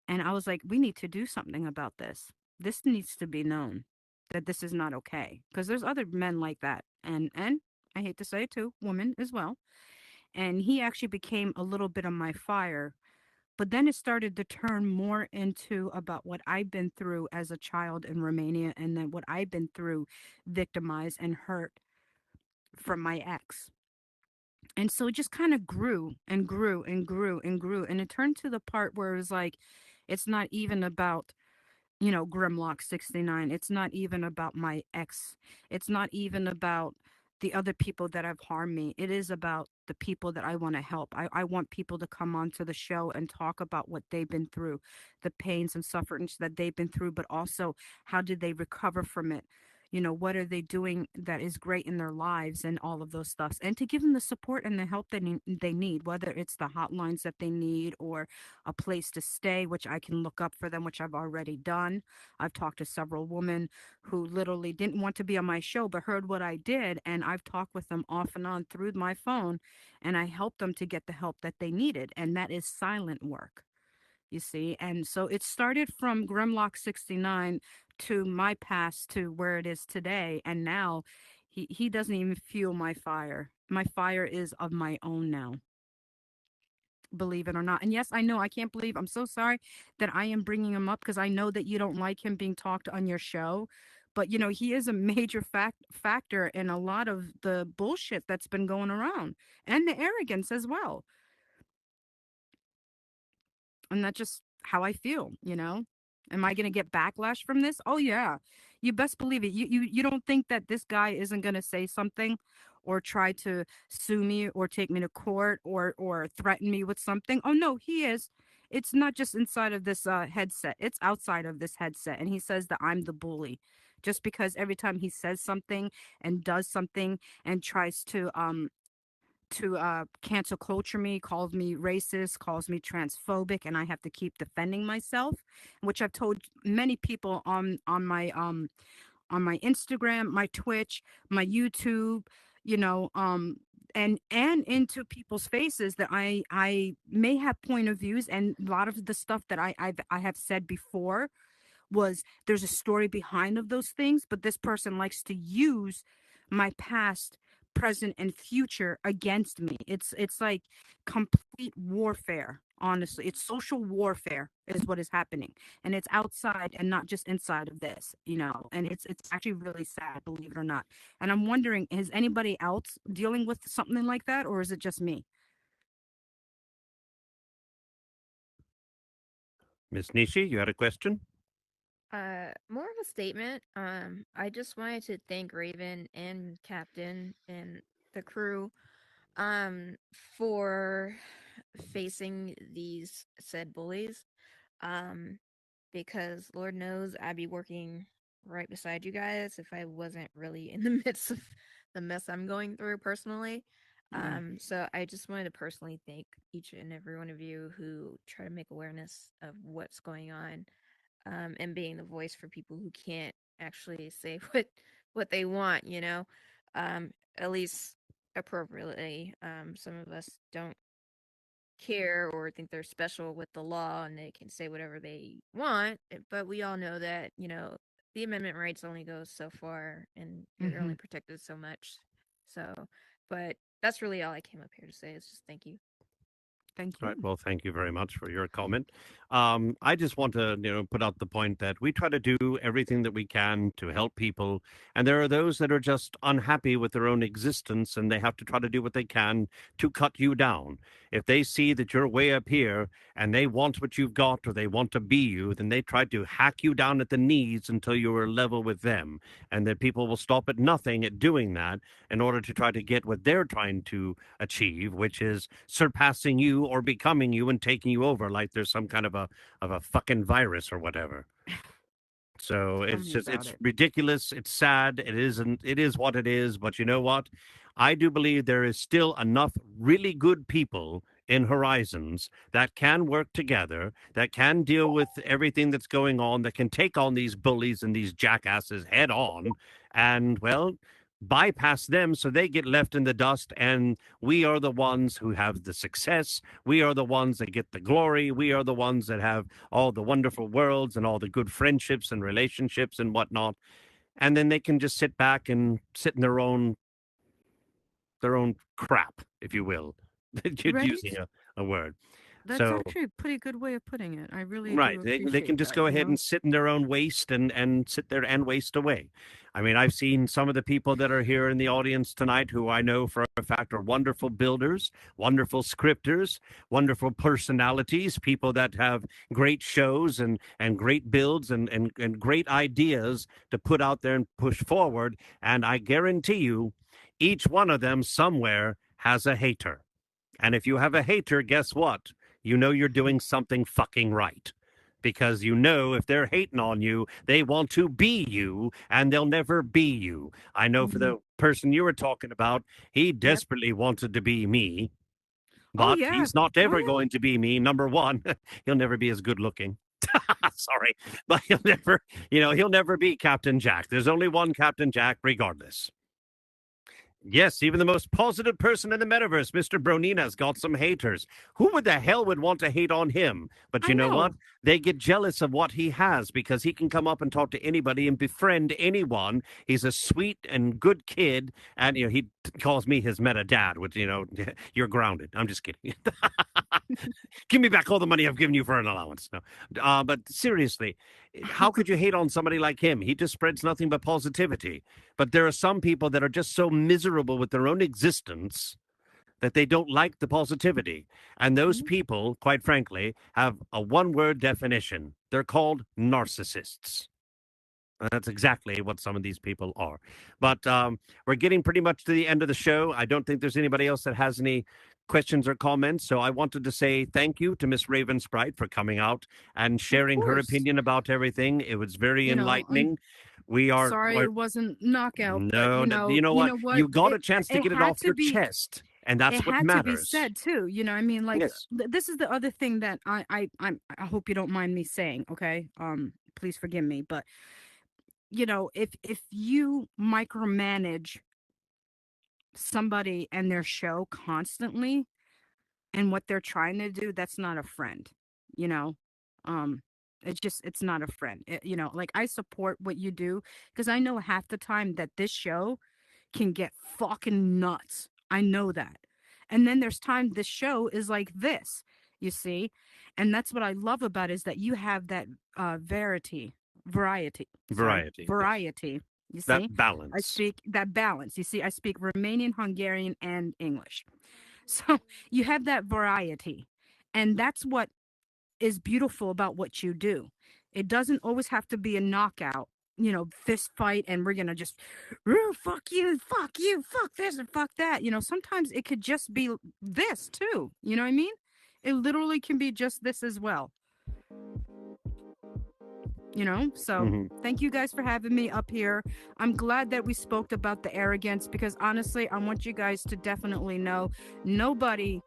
And I was like, we need to do something about this. This needs to be known that this is not okay. Because there's other men like that. And I hate to say it too, women as well. And he actually became a little bit of my fire. But then it started to turn more into about what I've been through as a child in Romania, and then what I've been through victimized and hurt from my ex. And so it just kind of grew and grew and grew and grew. And it turned to the part where it was like, it's not even about, Grimlock 69. It's not even about my ex. It's not even about the other people that have harmed me. It is about the people that I want to help. I want people to come onto the show and talk about what they've been through, the pains and sufferings that they've been through, but also how did they recover from it? What are they doing that is great in their lives and all of those stuffs, and to give them the support and the help that they need, whether it's the hotlines that they need or a place to stay, which I can look up for them, which I've already done. I've talked to several women who literally didn't want to be on my show, but heard what I did. And I've talked with them off and on through my phone, and I helped them to get the help that they needed. And that is silent work, you see. And so it started from Grimlock 69 to my past to where it is today. And now he doesn't even fuel my fire. My fire is of my own now, believe it or not. And yes, I know, I can't believe, I'm so sorry that I am bringing him up, because I know that you don't like him being talked on your show. But he is a major factor in a lot of the bullshit that's been going around, and the arrogance as well. And that's just how I feel. Am I going to get backlash from this? Oh yeah. You best believe it. You don't think that this guy isn't going to say something or try to sue me or take me to court or threaten me with something? Oh no, he is. It's not just inside of this headset. It's outside of this headset, and he says that I'm the bully. Just because every time he says something and does something and tries to cancel culture me, calls me racist, calls me transphobic, and I have to keep defending myself, which I've told many people on my Instagram, my Twitch, my YouTube, and into people's faces that I may have point of views, and a lot of the stuff that I have said before was there's a story behind of those things, but this person likes to use my past, present, and future against me. It's like complete warfare. Honestly, it's social warfare is what is happening, and it's outside and not just inside of this. And it's actually really sad, believe it or not. And I'm wondering, is anybody else dealing with something like that, or is it just me? Miss Nishi, you had a question? More of a statement. I just wanted to thank Raven and Captain and the crew, for facing these said bullies. Um, because Lord knows I'd be working right beside you guys if I wasn't really in the midst of the mess I'm going through personally. Yeah. So I just wanted to personally thank each and every one of you who try to make awareness of what's going on, and being the voice for people who can't actually say what they want. At least appropriately. Some of us don't care or think they're special with the law and they can say whatever they want, but we all know that the amendment rights only goes so far and you're only Hmm. protected so much. So, but that's really all I came up here to say is just thank you. Thank you. Right. Well, thank you very much for your comment. I just want to, put out the point that we try to do everything that we can to help people, and there are those that are just unhappy with their own existence, and they have to try to do what they can to cut you down. If they see that you're way up here and they want what you've got or they want to be you, then they try to hack you down at the knees until you are level with them, and that people will stop at nothing at doing that in order to try to get what they're trying to achieve, which is surpassing you or becoming you and taking you over like there's some kind of a fucking virus or whatever. So Tell it's me just about it's it. ridiculous. It's sad. It is what it is. But you know what? I do believe there is still enough really good people in Horizons that can work together, that can deal with everything that's going on, that can take on these bullies and these jackasses head on, and well, bypass them so they get left in the dust, and we are the ones who have the success. We are the ones that get the glory. We are the ones that have all the wonderful worlds and all the good friendships and relationships and whatnot. And then they can just sit back and sit in their own crap, if you will, Right? using a word. That's So actually a pretty good way of putting it. I really right. do They can appreciate just that, go you ahead know? and sit in their own waste and sit there and waste away. I mean, I've seen some of the people that are here in the audience tonight who I know for a fact are wonderful builders, wonderful scripters, wonderful personalities, people that have great shows and great builds and great ideas to put out there and push forward. And I guarantee you, each one of them somewhere has a hater. And if you have a hater, guess what? You know you're doing something fucking right. Because you know if they're hating on you, they want to be you and they'll never be you. I know for the person you were talking about, he Yep. desperately wanted to be me, Oh but yeah. he's not Oh ever yeah. going to be me. Number one, he'll never be as good looking. Sorry, but he'll never be Captain Jack. There's only one Captain Jack, regardless. Yes, even the most positive person in the metaverse, Mr. Bronina's got some haters. Who the hell would want to hate on him? But I you know what? know. They get jealous of what he has because he can come up and talk to anybody and befriend anyone. He's a sweet and good kid, and he calls me his meta dad, which you're grounded. I'm just kidding. Give me back all the money I've given you for an allowance. No, but seriously, how could you hate on somebody like him? He just spreads nothing but positivity. But there are some people that are just so miserable with their own existence that they don't like the positivity. And those people, quite frankly, have a one-word definition. They're called narcissists. That's exactly what some of these people are. But we're getting pretty much to the end of the show. I don't think there's anybody else that has any questions or comments. So I wanted to say thank you to Miss Raven Sprite for coming out and sharing her course. opinion about everything. It was very You know, I'm enlightening. We are sorry it wasn't knockout, but no, you you know know what? you got a chance to It get it had off to your be chest, and it that's what had to be matters. said too. You know, I mean, like Yes. this is the other thing that I hope you don't mind me saying, okay? Please forgive me, but if you micromanage somebody and their show constantly and what they're trying to do, that's not a friend, you know? Um, it's not a friend. Like I support what you do because I know half the time that this show can get fucking nuts. I know that. And then there's time this show is like this, you see? And that's what I love about it is that you have that Variety, yes. variety. You That see? I balance. speak that balance. You see, I speak Romanian, Hungarian, and English. So you have that variety. And that's what is beautiful about what you do. It doesn't always have to be a knockout, fist fight, and we're gonna just fuck you, fuck this, and fuck that. Sometimes it could just be this too. You know what I mean? It literally can be just this as well. So thank you guys for having me up here. I'm glad that we spoke about the arrogance because honestly, I want you guys to definitely know nobody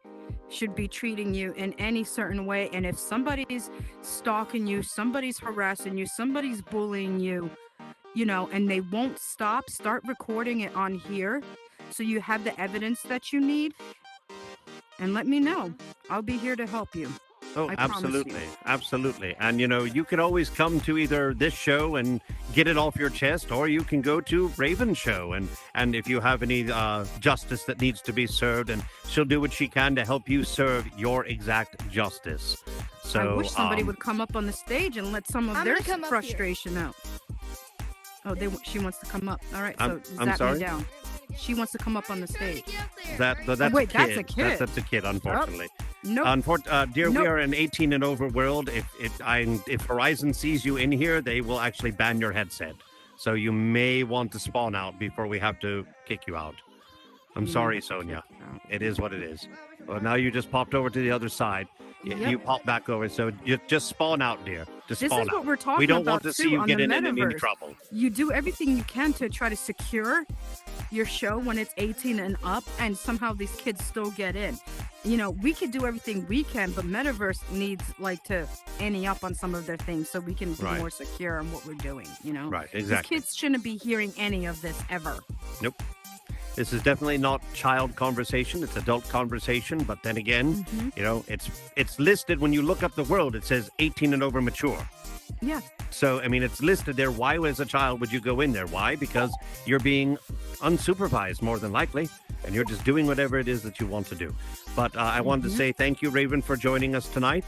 should be treating you in any certain way. And if somebody's stalking you, somebody's harassing you, somebody's bullying you, and they won't start recording it on here so you have the evidence that you need and let me know. I'll be here to help you. Oh, I promise absolutely. you. Absolutely. And, you can always come to either this show and get it off your chest, or you can go to Raven's show. And if you have any justice that needs to be served, and she'll do what she can to help you serve your exact justice. So I wish somebody would come up on the stage and let some of I'm their gonna come up frustration out. Oh, she wants to come up. All right, so I'm zap sorry? me down. She wants to come up on the stage. that's wait, a kid. that's a kid. That's a kid, unfortunately. Nope. Dear, Nope. we are an 18 and over world. If Horizon sees you in here, they will actually ban your headset. So you may want to spawn out before we have to kick you out. I'm sorry, Sonia. It is what it is. Well, now you just popped over to the other side. You pop back over, so you just spawn out, dear. Just This spawn is what out. we're talking about. We don't want to see you on get the in any metaverse. trouble. You do everything you can to try to secure your show when it's 18 and up, and somehow these kids still get in. We could do everything we can, but metaverse needs to ante up on some of their things so we can be Right. more secure in what we're doing. Right, These exactly. kids shouldn't be hearing any of this ever. Nope. This is definitely not child conversation. It's adult conversation. But then again, it's listed when you look up the world. It says 18 and over mature. Yeah. So, it's listed there. Why, as a child, would you go in there? Why? Because you're being unsupervised, more than likely, and you're just doing whatever it is that you want to do. But I wanted to say thank you, Raven, for joining us tonight.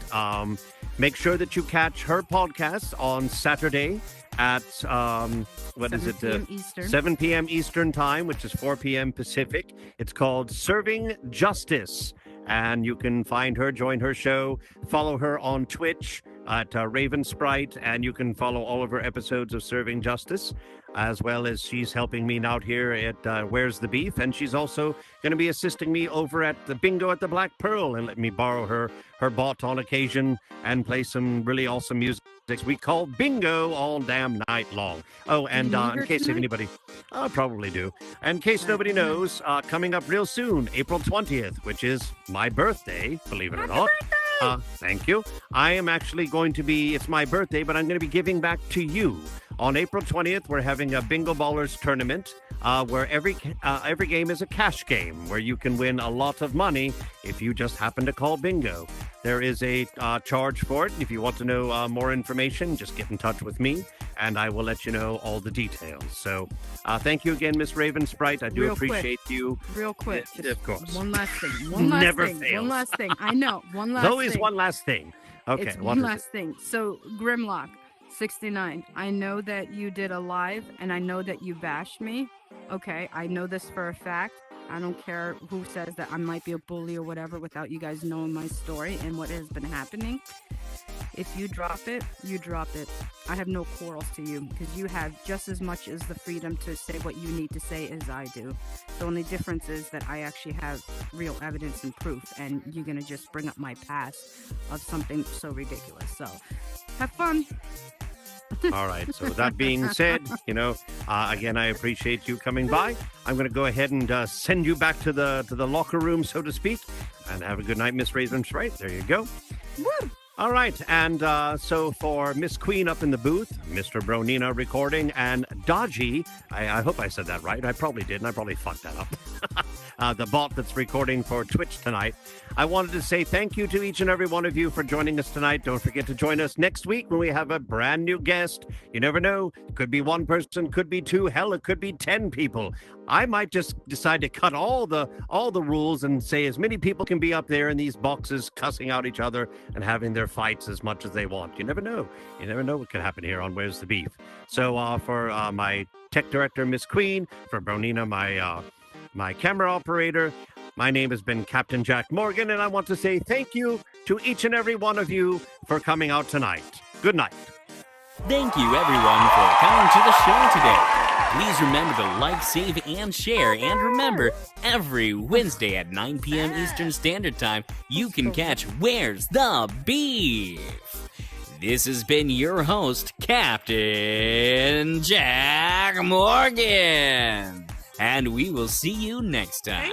Make sure that you catch her podcast on Saturday at 7 p.m. Eastern. 7 p.m. Eastern time, which is 4 p.m. Pacific. It's called Serving Justice, and you can find her, join her show, follow her on Twitch at Raven Sprite, and you can follow all of her episodes of Serving Justice, as well as she's helping me out here at Where's the Beef, and she's also going to be assisting me over at the Bingo at the Black Pearl and let me borrow her bot on occasion and play some really awesome music we call Bingo all damn night long. Oh, and in case if anybody, I probably do. In case nobody knows, coming up real soon, April 20th, which is my birthday, believe it or not. Thank you. I am actually going to be, it's my birthday, but I'm going to be giving back to you. On April 20th, we're having a Bingo Ballers tournament where every game is a cash game where you can win a lot of money if you just happen to call bingo. There is a charge for it. If you want to know more information, just get in touch with me, and I will let you know all the details. So thank you again, Miss Raven Sprite. I do appreciate you. Real quick. Of course. One last thing. One last Never thing. fails. One last thing. I know. One last There's always thing. one last thing. Okay. It's what one is last thing. So, Grimlock, 69. I know that you did a live, and I know that you bashed me. Okay, I know this for a fact. I don't care who says that I might be a bully or whatever without you guys knowing my story and what has been happening. If you drop it, you drop it. I have no quarrels to you because you have just as much as the freedom to say what you need to say as I do. The only difference is that I actually have real evidence and proof, and you're going to just bring up my past of something so ridiculous. So, have fun. All right. So with that being said, again, I appreciate you coming by. I'm going to go ahead and send you back to the locker room, so to speak, and have a good night, Miss Raven Sprite. There you go. Woo! All right. And so for Miss Queen up in the booth, Mr. Bronina recording, and Dodgy, I hope I said that right. I probably did, and I probably fucked that up. The bot that's recording for Twitch tonight. I wanted to say thank you to each and every one of you for joining us tonight. Don't forget to join us next week when we have a brand new guest. You never know. It could be one person, could be two, hell, it could be 10 people. I might just decide to cut all the rules and say as many people can be up there in these boxes cussing out each other and having their fights as much as they want. You never know. You never know what could happen here on Where's the Beef. So for my tech director, Miss Queen, for Bronina, my camera operator, my name has been Captain Jack Morgan, and I want to say thank you to each and every one of you for coming out tonight. Good night. Thank you, everyone, for coming to the show today. Please remember to like, save, and share. And remember, every Wednesday at 9 p.m. Eastern Standard Time, you can catch Where's the Beef? This has been your host, Captain Jack Morgan. And we will see you next time.